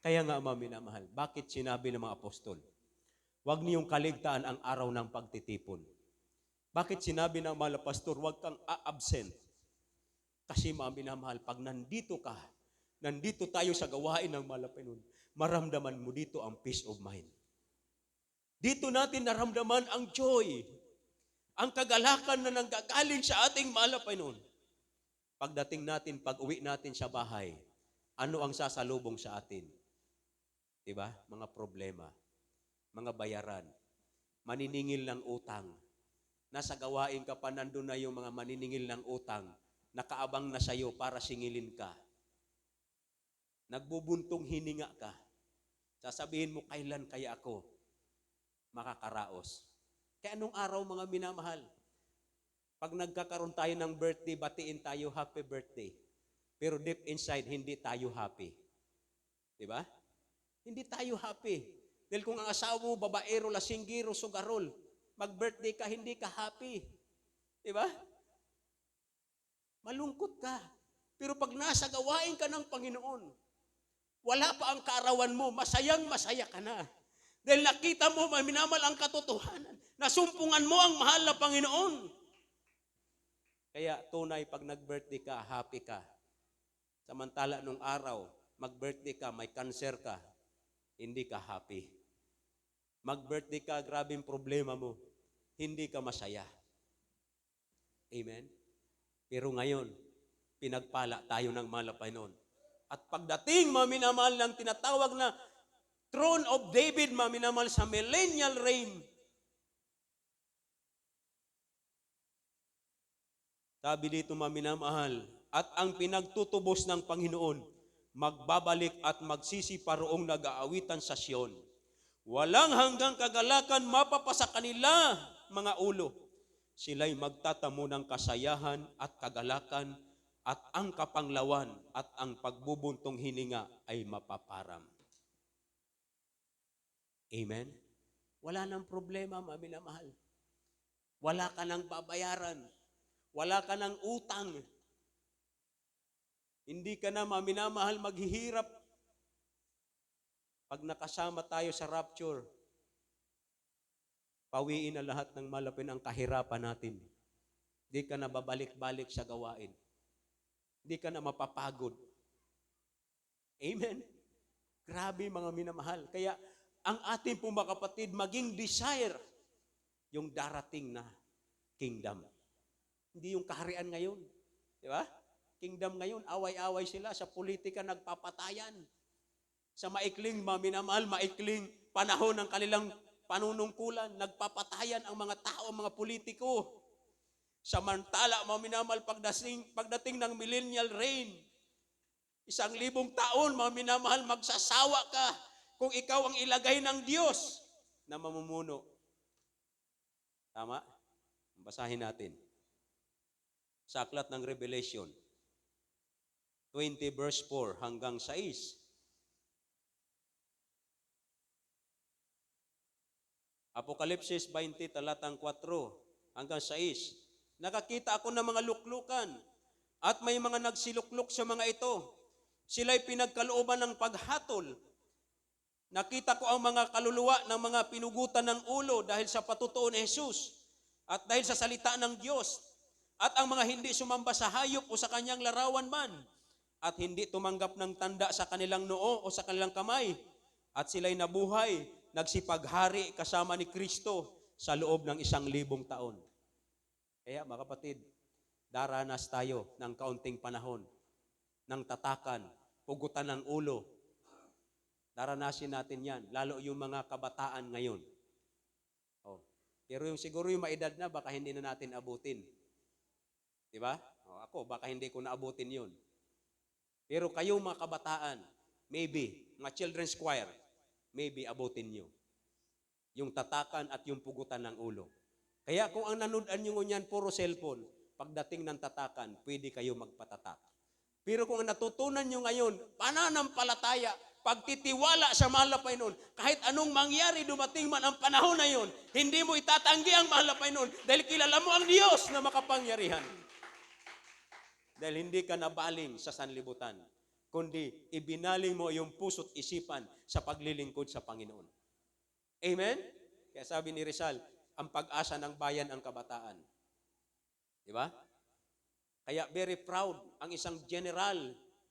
Kaya nga, mga minamahal, bakit sinabi ng mga apostol, huwag niyong kaligtaan ang araw ng pagtitipon? Bakit sinabi ng mga pastor, huwag kang a-absent? Kasi mga minamahal, pag nandito ka, nandito tayo sa gawain ng Panginoon, maramdaman mo dito ang peace of mind. Dito natin naramdaman ang joy, ang kagalakan na nanggagaling sa ating mahal na Panginoon. Pagdating natin, pag-uwi natin sa bahay, ano ang sasalubong sa atin? Diba? Mga problema, mga bayaran, maniningil ng utang. Nasa gawain ka pa, nandun na yung mga maniningil ng utang, nakaabang na sa'yo para singilin ka. Nagbubuntong hininga ka. Sasabihin mo, kailan kaya ako makakaraos? Kaya anong araw, mga minamahal? Pag nagkakaroon tayo ng birthday, batiin tayo, happy birthday. Pero deep inside, hindi tayo happy. Diba? Hindi tayo happy. Dahil kung ang asawa mo, babaero, lasinggiro, sugarol, mag-birthday ka, hindi ka happy. Diba? Malungkot ka. Pero pag nasa gawain ka ng Panginoon, wala pa ang kaarawan mo, masayang masaya ka na. Dahil nakita mo, minamal ang katotohanan. Nasumpungan mo ang mahal na Panginoon. Kaya tunay, pag nag-birthday ka, happy ka. Samantala nung araw, mag-birthday ka, may cancer ka, hindi ka happy. Mag-birthday ka, grabing problema mo, hindi ka masaya. Amen? Pero ngayon, pinagpala tayo ng mahal na Panginoon. At pagdating, mga minamahal, ng tinatawag na Throne of David, mga minamahal, sa millennial reign, sabi dito, mga minamahal, at ang pinagtutubos ng Panginoon, magbabalik at magsisiparoong nag-aawitan sa Sion. Walang hanggang kagalakan mapapasa kanila, mga ulo. Sila'y magtatamo ng kasayahan at kagalakan, at ang kapanglawan at ang pagbubuntong hininga ay mapaparam. Amen? Wala nang problema, mga minamahal. Wala ka nang babayaran. Wala ka nang utang. Hindi ka na, mga minamahal, maghihirap Pag nakasama tayo sa rapture, pawiin na lahat ng malapin ang kahirapan natin. Hindi ka na babalik-balik sa gawain. Hindi ka na mapapagod. Amen? Grabe mga minamahal. Kaya ang ating pong mga kapatid, maging desire yung darating na kingdom. Hindi yung kaharian ngayon. Di ba? Kingdom ngayon, away-away sila sa politika, nagpapatayan. Sa maikling, mga minamahal, maikling panahon ng kanilang panunungkulan, nagpapatayan ang mga tao, ang mga politiko. Samantala, mga minamahal, pagdating ng millennial reign, 1,000 taon, mga minamahal, magsasawa ka kung ikaw ang ilagay ng Diyos na mamumuno. Tama? Basahin natin. Sa aklat ng Revelation, 20 verse 4 hanggang 6. Apokalipsis 20 talatang 4 hanggang 6. Nakakita ako ng mga luklukan at may mga nagsiluklok sa mga ito. Sila'y pinagkalooban ng paghatol. Nakita ko ang mga kaluluwa ng mga pinugutan ng ulo dahil sa patutuo ni Jesus at dahil sa salita ng Diyos, at ang mga hindi sumamba sa hayop o sa kanyang larawan man, at hindi tumanggap ng tanda sa kanilang noo o sa kanilang kamay, at sila'y nabuhay, nagsipaghari kasama ni Kristo sa loob ng 1,000 taon. Kaya mga kapatid, daranas tayo ng kaunting panahon, ng tatakan, pugutan ng ulo. Daranasin natin yan, lalo yung mga kabataan ngayon. Oh. Pero siguro yung maedad na, baka hindi na natin abutin. Diba? Oh, ako, baka hindi ko naabutin yun. Pero kayong mga kabataan, maybe, mga children's choir, maybe abutin nyo. Yung tatakan at yung pugutan ng ulo. Kaya kung ang nanonood nyo ngunyan puro cellphone, pagdating ng tatakan, pwede kayo magpatatak. Pero kung natutunan nyo ngayon, pananampalataya, pagtitiwala sa mahal na Panginoon, kahit anong mangyari, dumating man ang panahon na yun, hindi mo itatanggi ang mahal na Panginoon dahil kilala mo ang Diyos na makapangyarihan. Dahil hindi ka nabaling sa sanlibutan, kundi ibinaling mo yung puso't isipan sa paglilingkod sa Panginoon. Amen? Kaya sabi ni Rizal, ang pag-asa ng bayan ang kabataan. Di ba? Kaya very proud ang isang general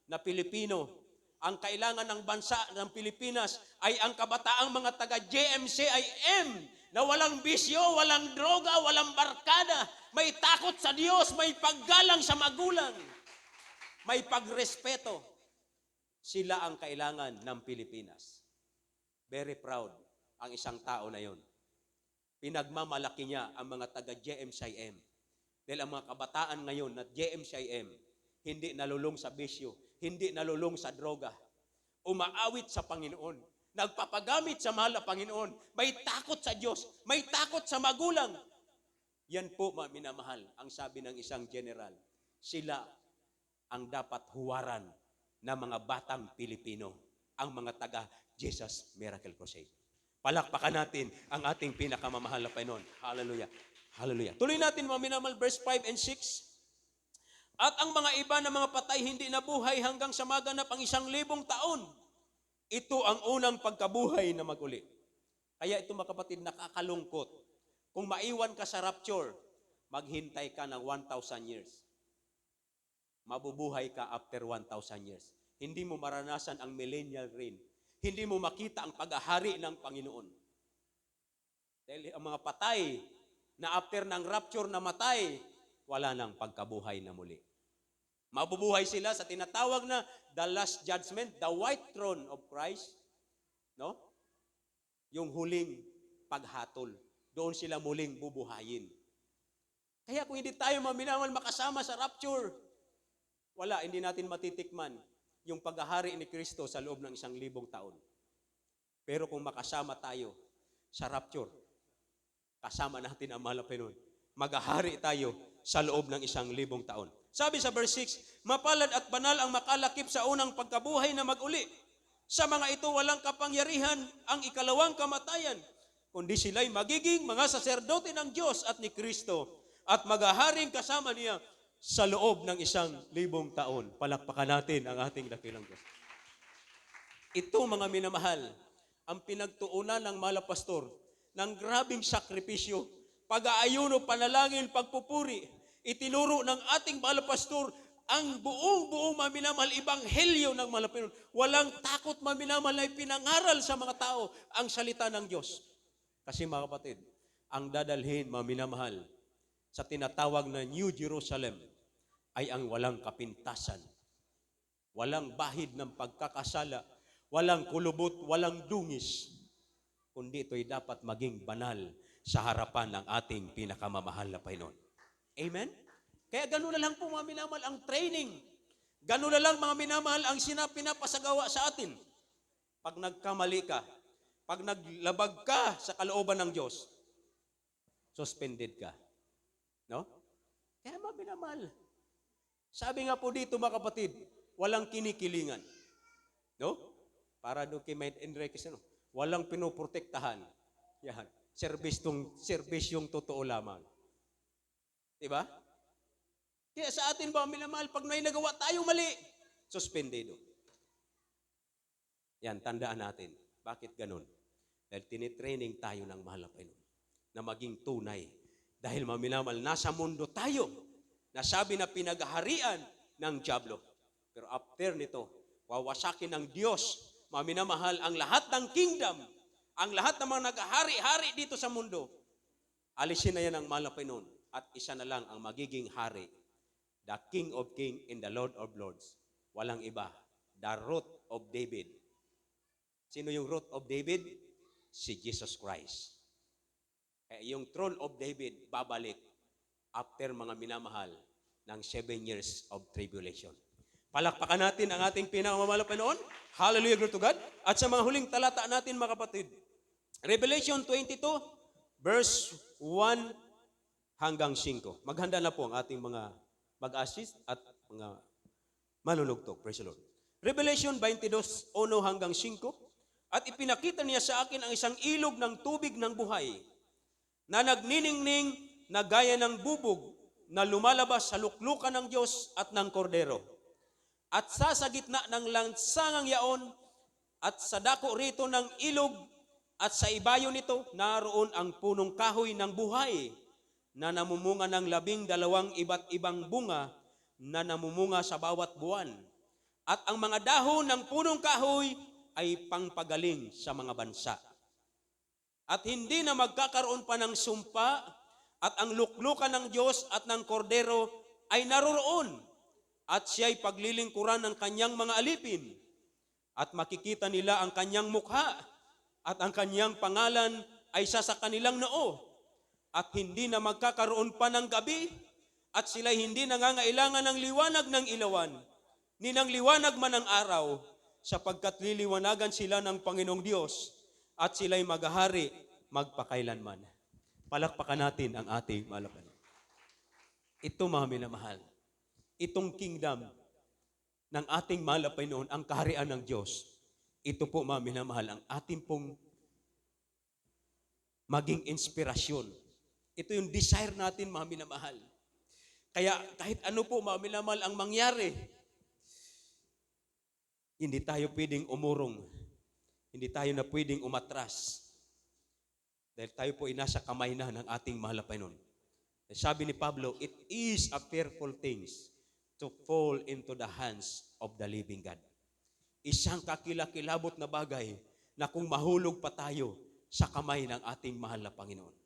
na Pilipino. Ang kailangan ng bansa ng Pilipinas ay ang kabataang mga taga-JMCIM na walang bisyo, walang droga, walang barkada, may takot sa Diyos, may paggalang sa magulang, may pagrespeto. Sila ang kailangan ng Pilipinas. Very proud ang isang tao na yon. Pinagmamalaki niya ang mga taga-JMCIM. Dahil ang mga kabataan ngayon na JMCIM, hindi nalulong sa bisyo, hindi nalulong sa droga. Umaawit sa Panginoon. Nagpapagamit sa mahal na Panginoon. May takot sa Diyos. May takot sa magulang. Yan po, minamahal, ang sabi ng isang general. Sila ang dapat huwaran ng mga batang Pilipino, ang mga taga-Jesus Miracle Crusade. Palakpakan natin ang ating pinakamamahal na Panginoon. Hallelujah. Hallelujah. Tuloy natin mga minamahal, verse 5 and 6. At ang mga iba na mga patay hindi nabuhay hanggang sa maganap ang 1,000 taon. Ito ang unang pagkabuhay na maguli. Kaya ito mga kapatid, nakakalungkot. Kung maiwan ka sa rapture, maghintay ka ng 1,000 years. Mabubuhay ka after 1,000 years. Hindi mo maranasan ang millennial reign. Hindi mo makita ang paghahari ng Panginoon. Dahil ang mga patay na after ng rapture na matay, wala nang pagkabuhay na muli. Mabubuhay sila sa tinatawag na the last judgment, the white throne of Christ. No? Yung huling paghatol. Doon sila muling bubuhayin. Kaya kung hindi tayo maminamal makasama sa rapture, wala, hindi natin matitikman yung paghahari ni Kristo sa loob ng 1,000 taon. Pero kung makasama tayo sa rapture, kasama natin ang mahal na Panginoon, maghahari tayo sa loob ng 1,000 taon. Sabi sa verse 6, mapalad at banal ang makalakip sa unang pagkabuhay na maguli. Sa mga ito walang kapangyarihan ang ikalawang kamatayan, kundi sila'y magiging mga saserdote ng Diyos at ni Kristo at maghaharing kasama niya sa loob ng 1,000 taon. Palakpakan natin ang ating dakilang Diyos. Ito mga minamahal, ang pinagtuunan ng mahal na pastor ng grabing sakripisyo, pag-aayuno, panalangin, pagpupuri. Itinuro ng ating mahal na pastor ang buong maminamahal ibanghelyo ng mahal na Panginoon. Walang takot maminamahal na ipinangaral sa mga tao ang salita ng Diyos. Kasi mga kapatid, ang dadalhin maminamahal sa tinatawag na New Jerusalem ay ang walang kapintasan, walang bahid ng pagkakasala, walang kulubot, walang dungis, kundi ito'y dapat maging banal sa harapan ng ating pinakamamahal na Panginoon. Amen? Kaya gano'n na lang po mga minamahal ang training. Gano'n na lang mga minamahal ang pinapasagawa sa atin. Pag nagkamali ka, pag naglabag ka sa kalooban ng Diyos, suspended ka. No? Kaya mga minamahal, sabi nga po dito mga kapatid, walang kinikilingan. No? Para doon kay Maid Enriquez, no? Walang pinoprotektahan. Yan. Serbisyong totoo lamang. Diba? Kaya sa atin ba, minamahal, pag may nagawa tayo mali, suspendido. Yan, tandaan natin. Bakit ganun? Dahil tinitraining tayo ng mahal na Panginoon na maging tunay. Dahil maminamahal, nasa mundo tayo. Nasabi na pinaghaharian ng dyablo. Pero after nito, wawasakin ng Diyos, maminamahal, ang lahat ng kingdom, ang lahat ng mga naghahari-hari dito sa mundo, alisin na yan ang mahal na Panginoon. At isa na lang ang magiging hari, the King of Kings and the Lord of Lords. Walang iba, the root of David. Sino yung root of David? Si Jesus Christ. Yung throne of David, babalik after mga minamahal ng 7 years of tribulation. Palakpakan natin ang ating pinakamamahal na Panginoon. Hallelujah, glory to God. At sa mga huling talata natin, mga kapatid, Revelation 22, verse 1 hanggang 5. Maghanda na po ang ating mga mag-assist at mga manunugtog. Praise the Lord. Revelation 22, 1 hanggang 5. At ipinakita niya sa akin ang isang ilog ng tubig ng buhay na nagniningning na gaya ng bubog na lumalabas sa luklukan ng Diyos at ng Kordero. At sa gitna ng lansangang yaon at sa dako rito ng ilog at sa ibayo nito, naroon ang punong kahoy ng buhay na namumunga ng 12 iba't ibang bunga na namumunga sa bawat buwan. At ang mga dahon ng punong kahoy ay pangpagaling sa mga bansa. At hindi na magkakaroon pa ng sumpa at ang luklukan ng Diyos at ng Kordero ay naroroon at siya'y paglilingkuran ng kanyang mga alipin at makikita nila ang kanyang mukha at ang kanyang pangalan ay sa kanilang noo at hindi na magkakaroon pa ng gabi at sila'y hindi nangangailangan ng liwanag ng ilawan ni ng liwanag man ng araw sapagkat liliwanagan sila ng Panginoong Diyos at sila'y maghahari magpakailanman. Palakpakan natin ang ating malapan. Ito mga minamahal, itong kingdom ng ating mahal na Panginoon, ang kaharian ng Diyos, ito po mga minamahal, ang ating pong maging inspirasyon. Ito yung desire natin mga minamahal. Kaya kahit ano po mga minamahal ang mangyari, hindi tayo pwedeng umurong, hindi tayo na pwedeng umatras. Dahil tayo po ay nasa kamay na ng ating mahal na Panginoon. Sabi ni Pablo, it is a fearful thing to fall into the hands of the living God. Isang kakilakilabot na bagay na kung mahulog pa tayo sa kamay ng ating mahal na Panginoon.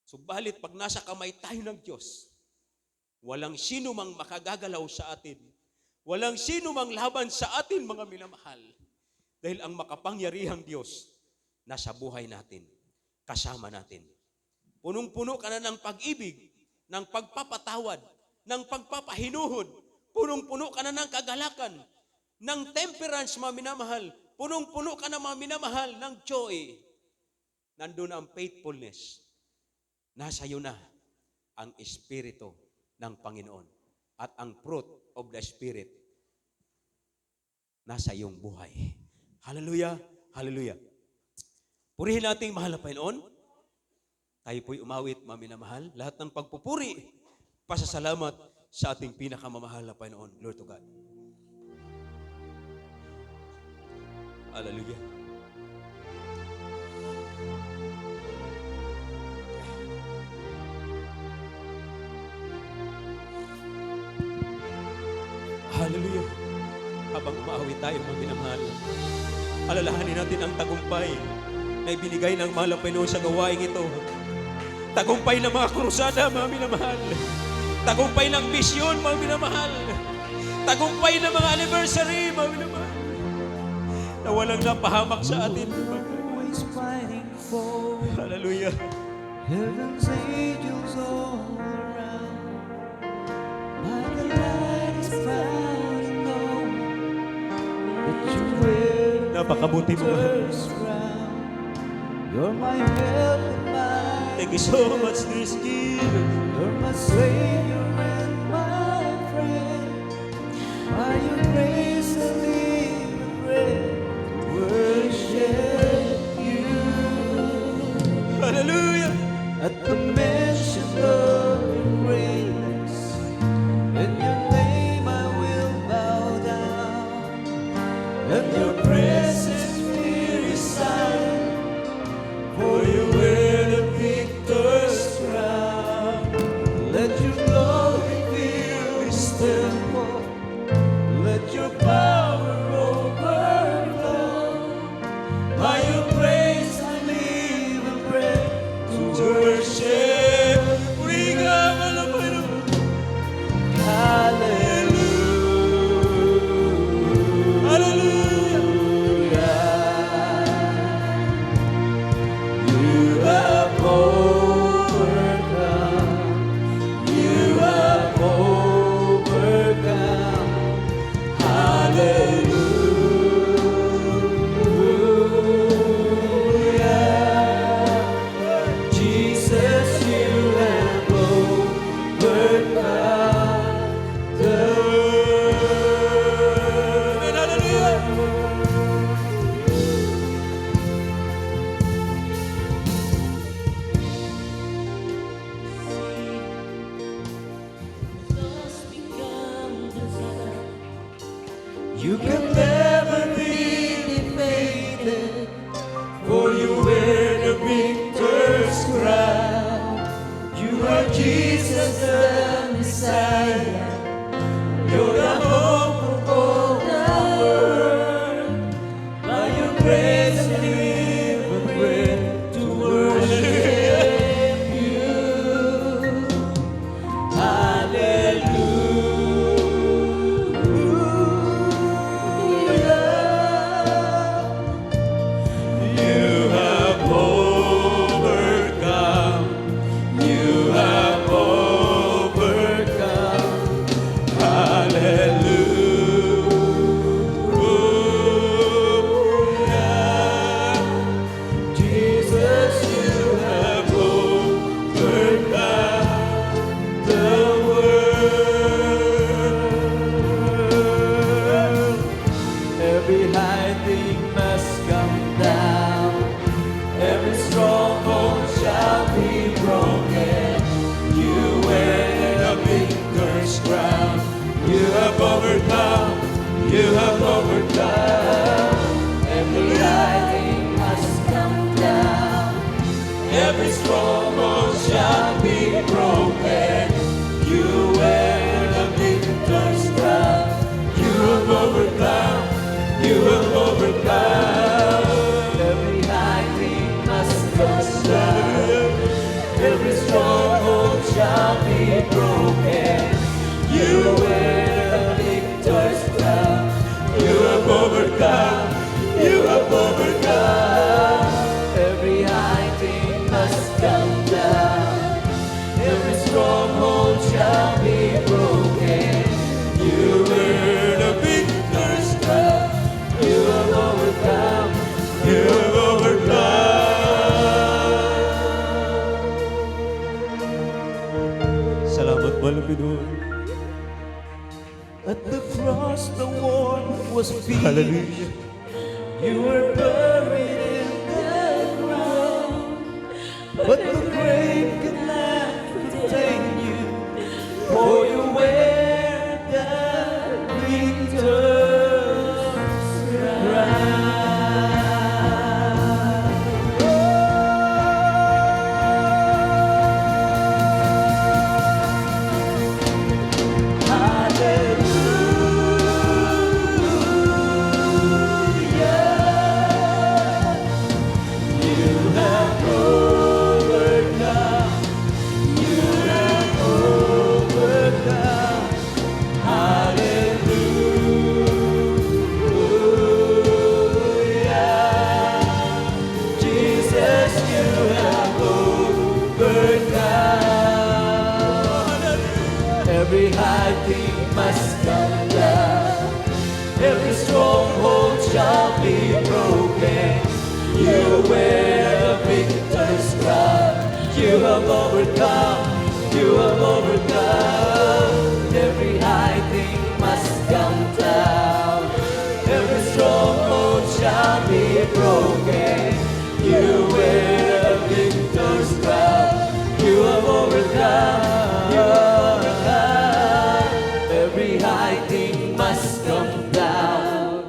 Subalit pag nasa kamay tayo ng Diyos, walang sino mang makagagalaw sa atin. Walang sino mang laban sa atin, mga minamahal. Dahil ang makapangyarihang Diyos nasa buhay natin, kasama natin. Punong-puno ka na ng pag-ibig, ng pagpapatawad, ng pagpapahinuhod. Punong-puno ka na ng kagalakan, ng temperance, mga minamahal. Punong-puno ka na, mga minamahal, ng joy. Nandun ang faithfulness. Nasa iyo na ang Espiritu ng Panginoon. At ang fruit of the Spirit nasa iyong buhay. Hallelujah, hallelujah. Purihin natin mahal na Panginoon. Tayo po'y umawit, mga minamahal. Lahat ng pagpupuri, pasasalamat sa ating pinakamamahal na Panginoon. Glory to God. Hallelujah. Hallelujah. Habang umaawit tayo, mga minamahal, alalahanin natin ang tagumpay na ibinigay ng mahal na Panginoon sa gawaing ito. Tagumpay ng mga krusada, mga minamahal. Tagumpay ng misyon, mga minamahal. Tagumpay ng mga anniversary, mga minamahal. Na walang napahamak sa atin. Always fighting for Hallelujah. heaven's angels all around. Like the light is found in all that you wear Napakabuti mo. first round. You're my help and my Thank you so much, Dear Skill. You're my savior and my friend. By your grace I live and breathe to worship you. Hallelujah. At the mention of your greatness, in your name I will bow down. And your presence here is silent, for you wear the victor's crown. Let your glory fill this temple, let your power overflow. By your grace I live and pray to worship. You can never be defeated, for you wear the victor's crown. You are Jesus the Messiah. You're the hope of all the world. By your grace I live and breathe to worship you. Every high thing must come down. Every stronghold shall be broken. You wear the victor's crown. You have overcome. You have overcome. Every high thing must come down. Every stronghold shall be broken. You wear the victor's crown. You have overcome. You have overcome. Every high thing must come down. Every stronghold shall be broken. You wear the victor's crown. You have overcome. You have overcome. Every high thing must come down. Every stronghold shall be broken. You wear the victor's crown. You have overcome. You have overcome. Salamat, mahal na Panginoon. At the cross, the war was beat. Hallelujah. You were buried in the ground, but the grave could not contain you. For you wear the victor's crown. Hallelujah. You wear the victor's crown. You have overcome. You have overcome. Every high thing must come down. Every stronghold shall be broken. You wear the victor's crown. You have overcome. You have overcome. Every high thing must come down.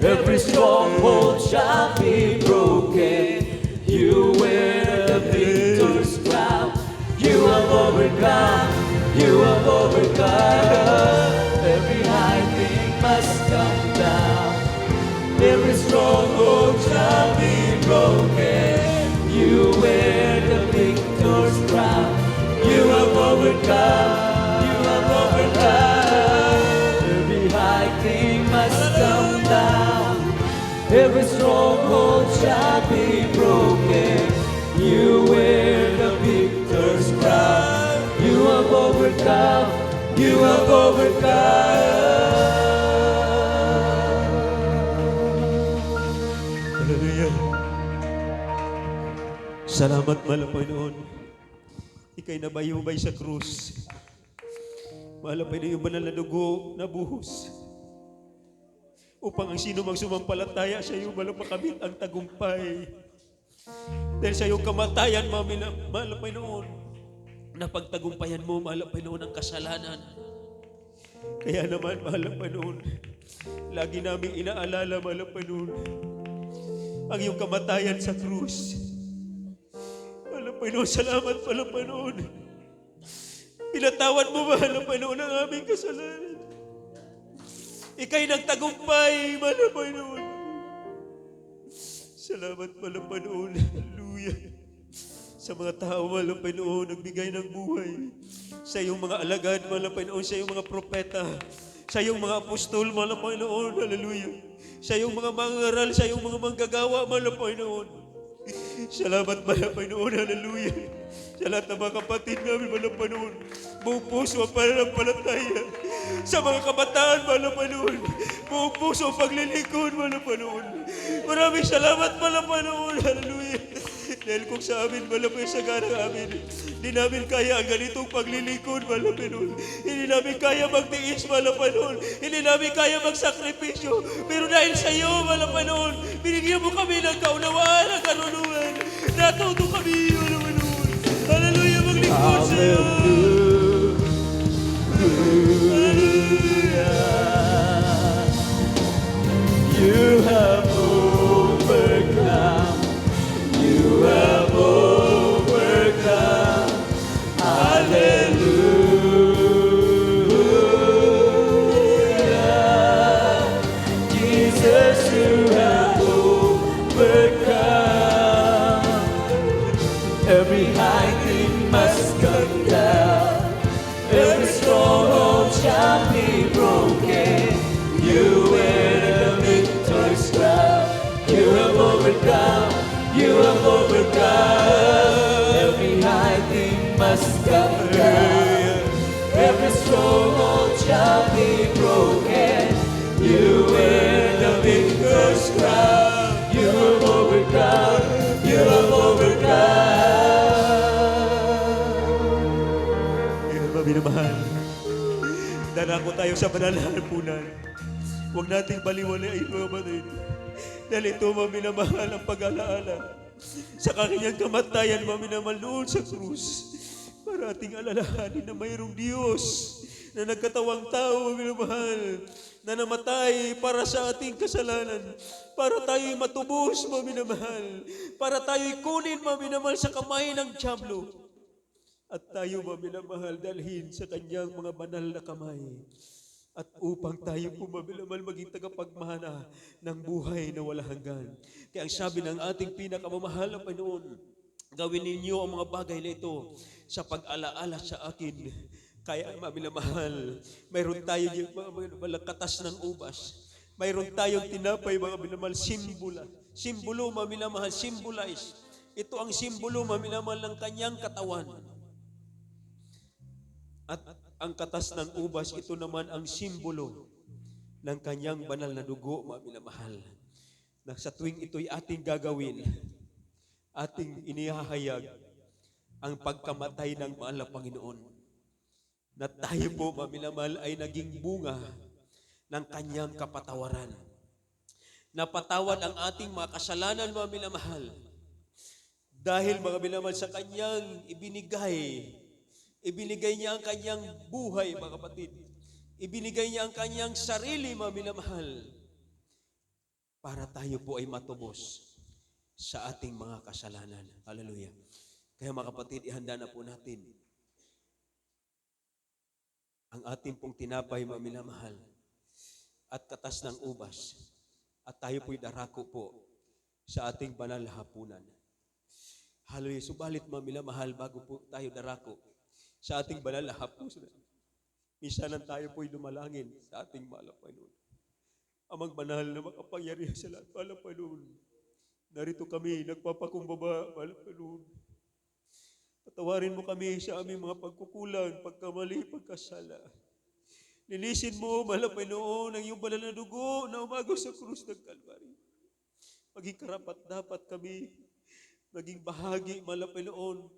Every stronghold shall be broken. You wear the victor's crown. You have overcome. You have overcome. Every high thing must come down. Every stronghold shall be broken. You wear the victor's crown. You have overcome. You have overcome. Every high thing must come down. Every stronghold shall be broken. You wear the victor's crown. You have overcome. You have overcome. Hallelujah. Salamat, mahal na Panginoon. Ika'y nabayubay sa krus. Mahal na Panginoon, yung banal na dugo na buhos. Upang ang sino mang sumampalataya sa iyo, mahal na makamit ang tagumpay. Dahil sa iyong kamatayan, mahal na Panginoon, na pagtagumpayan mo, mahal na Panginoon, ang kasalanan. Kaya naman, mahal na Panginoon, lagi namin inaalala, mahal na Panginoon, ang iyong kamatayan sa krus. Mahal na Panginoon, salamat, mahal na Panginoon. Pinatawad mo, mahal na Panginoon, ang aming kasalanan. Ika'y nagtagumpay, mahal na Panginoon. Salamat, mahal na Panginoon. Hallelujah. Sa mga tao, mahal na Panginoon, nagbigay ng buhay. Sa iyong mga alagad, mahal na Panginoon, sa iyong mga propeta, sa iyong mga apostol, mahal na Panginoon. Hallelujah. Sa iyong mga mangaral, sa iyong mga manggagawa, mahal na Panginoon. Salamat, mahal na Panginoon. Hallelujah. Sa lahat ng mga kapatid namin, mahal na Panginoon, buong puso ang pananampalataya. Sa mga kabataan, mahal na Panginoon, buong puso ang paglilingkod, mahal na Panginoon. Maraming salamat, mahal na Panginoon. Hallelujah. Dahil kung sa amin, mahal na Panginoon, sa ganang amin, hindi namin kaya ang ganitong paglilingkod, mahal na Panginoon. Hindi namin kaya magtiis, mahal na Panginoon. Hindi namin kaya magsakripisyo. Pero dahil sa iyo, mahal na Panginoon, binigyan mo kami ng kaunawaan, ng karunungan. Natuto kami, mahal na Panginoon. Hallelujah, maglingkod sa iyo. You have overcome. You have overcome. Hallelujah. Jesus, you have overcome. Every high thing must come down. Every stronghold shall be broken. You wear the victor's crown. You have overcome. You have overcome. Every high thing must come down. Every stronghold shall be broken. You wear the victor's crown. You have overcome. You have overcome. Minamahal, darako tayo sa banal na hapunan. Huwag nating baliwalain, mga kapatid. Dahil ito, minamahal, ang pag-alaala sa kanyang kamatayan, minamahal, noon sa krus. Para ating alalahanin na mayroong Diyos na nagkatawang tao, minamahal, na namatay para sa ating kasalanan, para tayo'y matubos, minamahal, para tayo'y kunin, minamahal, sa kamay ng dyablo. At tayo, minamahal, dalhin sa kanyang mga banal na kamay. At upang tayo po, minamahal, maging tagapagmana ng buhay na wala hanggan. Kaya ang sabi ng ating pinakamamahal na Panginoon, gawin ninyo ang mga bagay na ito sa pag-alaala sa akin. Kaya, minamahal, mayroon tayo yung katas ng ubas. Mayroon tayong tinapay, mga minamahal, simbolo, minamahal, symbolize. Ito ang simbolo, minamahal, ng kanyang katawan. At ang katas ng ubas, ito naman ang simbolo ng kanyang banal na dugo, mga minamahal. na sa tuwing ito'y ating gagawin, ating inihahayag ang pagkamatay ng mahal na Panginoon, na tayo po, mga minamahal, ay naging bunga ng kanyang kapatawaran. Napatawad ang ating mga kasalanan, mga minamahal, dahil mga minamahal sa kanyang ibinigay niya ang kanyang buhay, mga kapatid. Ibinigay niya ang kanyang sarili, mga minamahal, para tayo po ay matubos sa ating mga kasalanan. Hallelujah. Kaya mga kapatid, ihanda na po natin ang ating pong tinapay, mga minamahal, at katas ng ubas. At tayo po'y darako po sa ating banal na hapunan. Hallelujah. Subalit, mga minamahal, bago po tayo darako sa ating banal na hapunan, minsanan tayo po'y dumalangin sa ating mahal na Panginoon. Amang banal na makapangyarihan sa lahat, mahal na Panginoon. Narito kami, nagpapakumbaba, mahal na Panginoon. Patawarin mo kami sa aming mga pagkukulang, pagkamali, pagkasala. Linisin mo, mahal na Panginoon, ang iyong banal na dugo na umagaw sa krus ng Kalbaryo. Maging karapat-dapat kami, maging bahagi, mahal na Panginoon,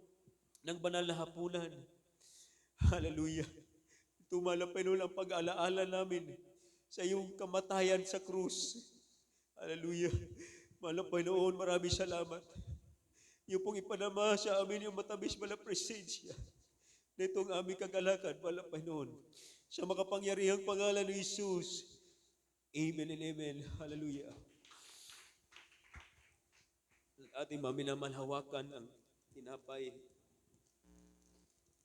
ng banal na hapunan. Hallelujah. Ito, mahal na Panginoon, ang pag-alaala namin sa iyong kamatayan sa krus. Hallelujah. Mahal na Panginoon, maraming salamat. Iyo pong ipanama sa amin yung matabis na presensya na itong aming kagalakan, mahal na Panginoon. Sa makapangyarihang pangalan ni Jesus. Amen and amen. Hallelujah. Ating maminamalhawakan ang tinapay.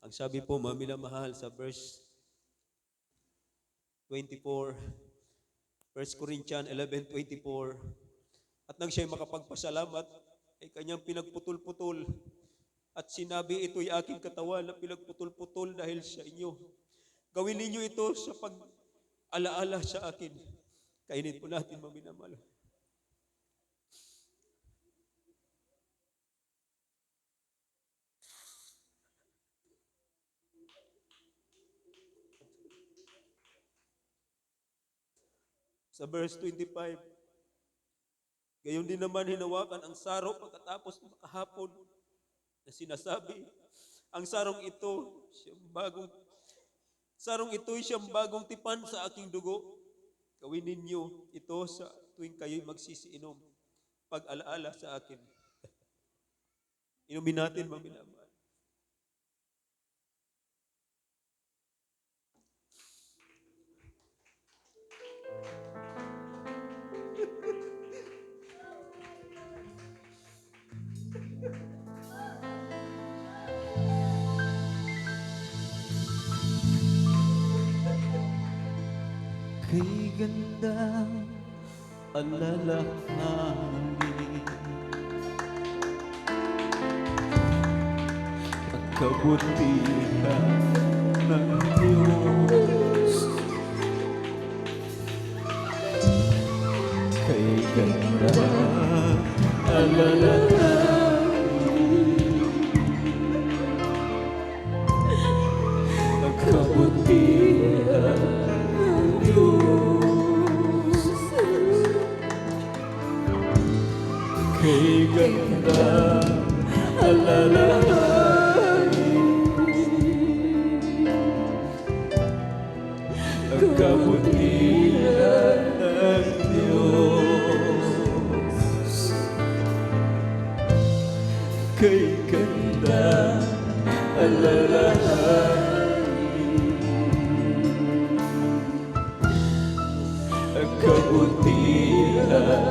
Ang sabi po, maminamahal, sa verse 24, 1 Corinthians 11:24, at nang siya'y makapagpasalamat, ay kanyang pinagputol-putol, at sinabi, ito'y aking katawan na pinagputol-putol dahil sa inyo. Gawin ninyo ito sa pag-alaala sa akin. Kainin po natin, maminamahal. Sa verse 25, gayon din naman hinawakan ang sarong pagkatapos ng kahapon na sinasabi, ang sarong ito'y siyang bagong tipan sa aking dugo. Gawin ninyo ito sa tuwing kayo'y magsisiinom, pag-alaala sa akin. Inumin natin, maminamahal. Kay gandang alalahanin at kabutihan ng Diyos. Kay gandang alalahanin at kabutihan kay ganda alalahanin ang kabutihan ng Diyos. Kay ganda alalahanin ang kabutihan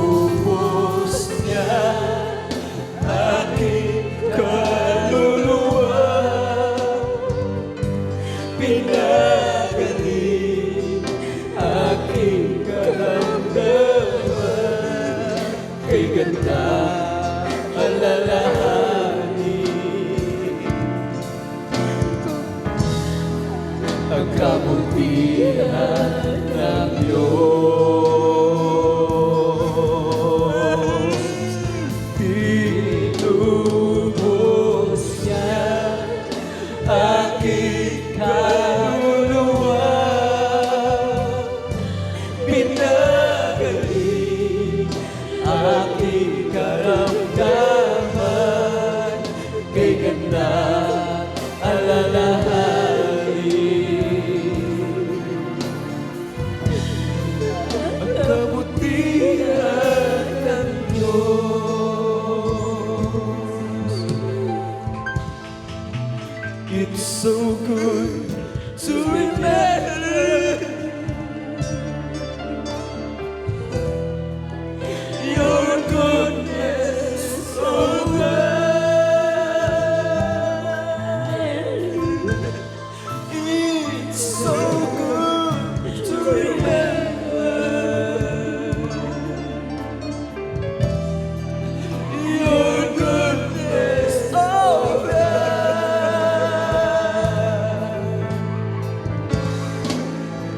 pinupos niya aking kaluluwa, pinagaling aking karamdaman. Kay ganda alalahanin ang kabutihan ng Diyos. Tinubos niya aking kaluluwa. Pinagaling aking karamdaman, kay ganda alalahanin. Ang kabutihan ng Diyos. It's so good to remember your goodness, oh God. It's so good to remember your goodness, oh God.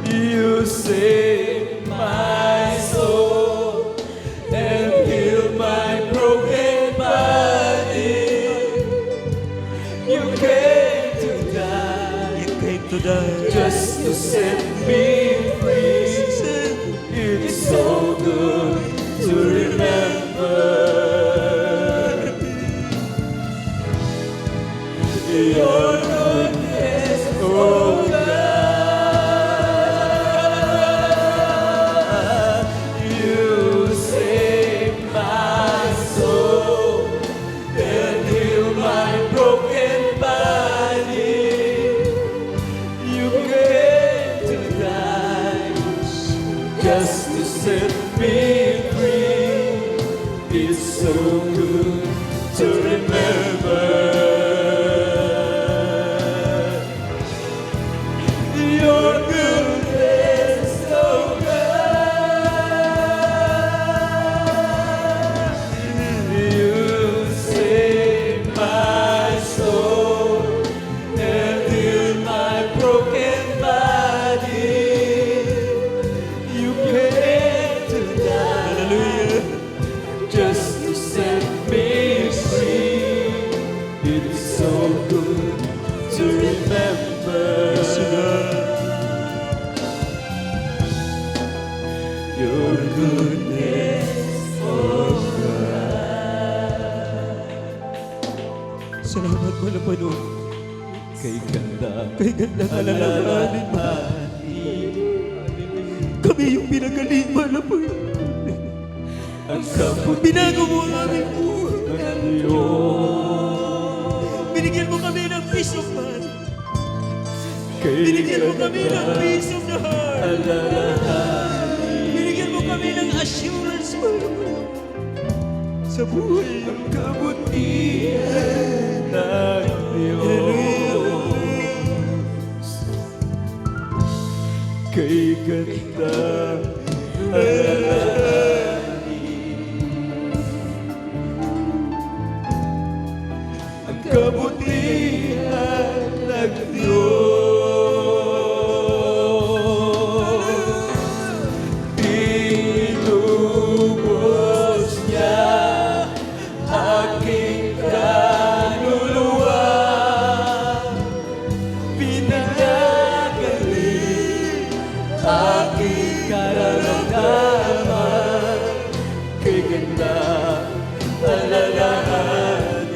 You saved my soul and healed my broken body. You came to die. You came to die just to set me free. It's so good to remember your goodness, oh God. You saved my soul and healed my broken body. You came to die just to set me free. It's so good to remember your goodness, oh God. You saved my soul and healed my broken body. You came to die just to set me free. It's so good to remember your goodness, oh God. Salamat Malapanon. Kay ganda, Kay ganda ng alalahanin mo. Kami yung pinagaling Malapanon. ang kabutihan Binago mo ang aming buhay. ng Diyos. Binigyan mo kami ng peace of mind. Kay Binigyan mo kami ng ganda peace of the heart. alalahanin. Binigyan mo kami ng assurance Malapanon. Sa buhay. Ang kabutihan ng Diyos. Kay ganda alalahanin. Ang kabutihan ng Diyos. Tinubos niya aking kaluluwa. Pinagaling aking karamdaman, kay ganda alalahanin.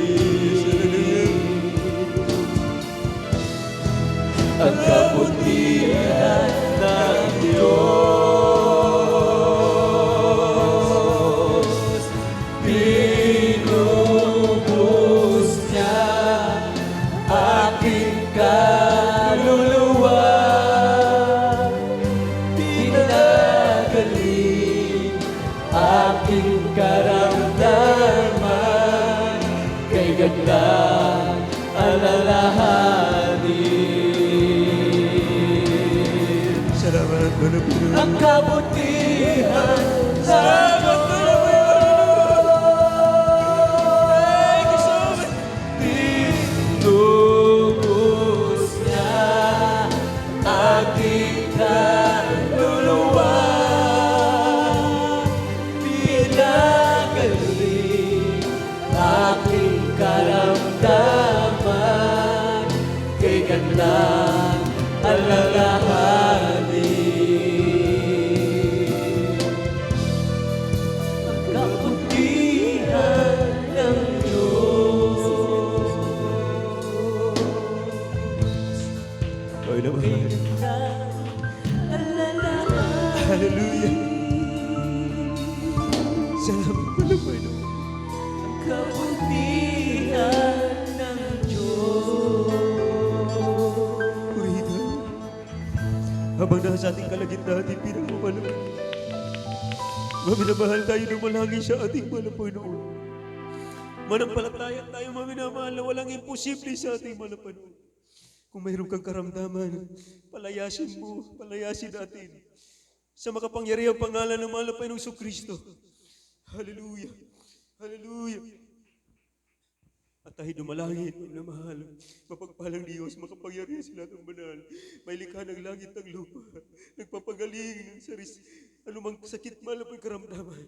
Ang kabutihan ng Diyos. Pinubos niya aking kaluluwa. Pinagaling aking karamdaman, kay ganda alalahanin. Salamat Malapanon. Ang kabutihan sa tinubos niya aking kaluluwa. Pinagaling aking karamdaman, kay ka lang alalahanin. Ang kabutihan ng Diyos. Ay naman. Hallelujah. Salamat po na Panginoon. Ang kabutihan ng Diyos. Purihan. Habang nasa ating kalagitnaan, ating pinagmamalang. Maminamahal tayo ng malangin sa ating mahal na Panginoon. Manampalataya tayo, maminamahal, na walang imposible sa ating mahal na Panginoon. Kung mayroon kang karamdaman, palayasin mo, palayasin natin. Sa makapangyarihang pangalan ng mahal na Panginoong Jesucristo. Hallelujah. Hallelujah. At tayo dumalangin, minamahal, mapagpalang Diyos, makapangyarihan sa lahat ng banal. May likha ng langit at lupa, nagpapagaling ng saris, anumang sakit, malapay karamdaman.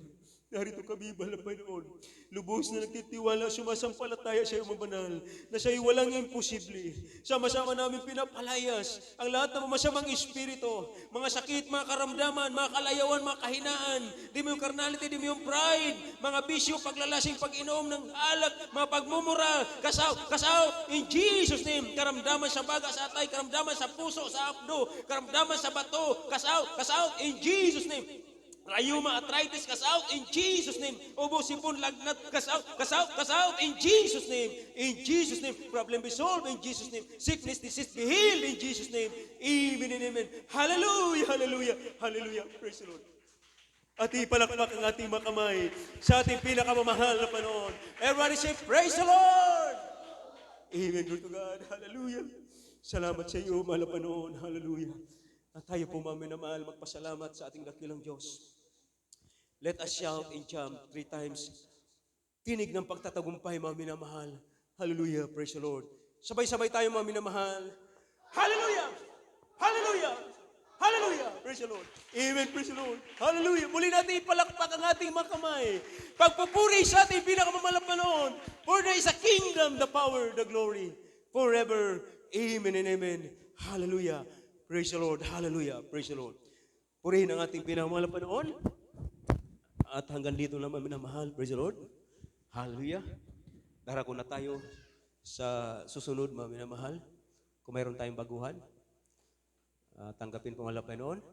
Narito kami, mahal na Panginoon, lubos na nagtitiwala, sumasampalataya sa iyo, mabanal, na sa iyo walang imposible. Sama-sama namin pinapalayas ang lahat ng masamang espiritu, mga sakit, mga karamdaman, mga kalayawan, mga kahinaan, di mo yung carnality, di mo yung pride, mga bisyo, paglalasing, pag-inom ng alak, mga pagmumura, kasaw, in Jesus' name, karamdaman sa baga, sa atay, karamdaman sa puso, sa abdo, karamdaman sa bato, kasaw, in Jesus' name. Rayuma, arthritis, out in Jesus' name. Ubo, sipon, lagnat, out in Jesus' name. In Jesus' name. Problem be solved in Jesus' name. Sickness, disease be healed in Jesus' name. Amen and amen. Hallelujah, hallelujah, hallelujah. Praise the Lord. At ipalakpak ang ating mga kamay sa ating pinakamamahal na Panginoon. Everybody say, praise the Lord! Amen, glory to God. Hallelujah. Salamat sa iyo, mahal na Panginoon. Hallelujah. At tayo po, mga minamahal, magpasalamat sa ating dakilang Diyos. Let us shout in jam 3 times. Tinig ng pagtatagumpay, mga minamahal. Hallelujah, praise the Lord. Sabay-sabay tayo, mga minamahal. Hallelujah! Hallelujah! Hallelujah! Praise the Lord. Amen, praise the Lord. Hallelujah. Muli natin ipalakpak ang ating mga kamay. Pagpupuri sa ating pinakamamalang Panginoon. For there is a kingdom, the power, the glory, forever. Amen and amen. Hallelujah. Praise the Lord. Hallelujah. Praise the Lord. Purihin ang ating pinamalang Panginoon. At hanggang dito naman minamahal. Praise the Lord. Hallelujah. Darako na tayo sa susunod, mga minamahal. Kung mayroon tayong baguhan, tanggapin po mga Panginoon.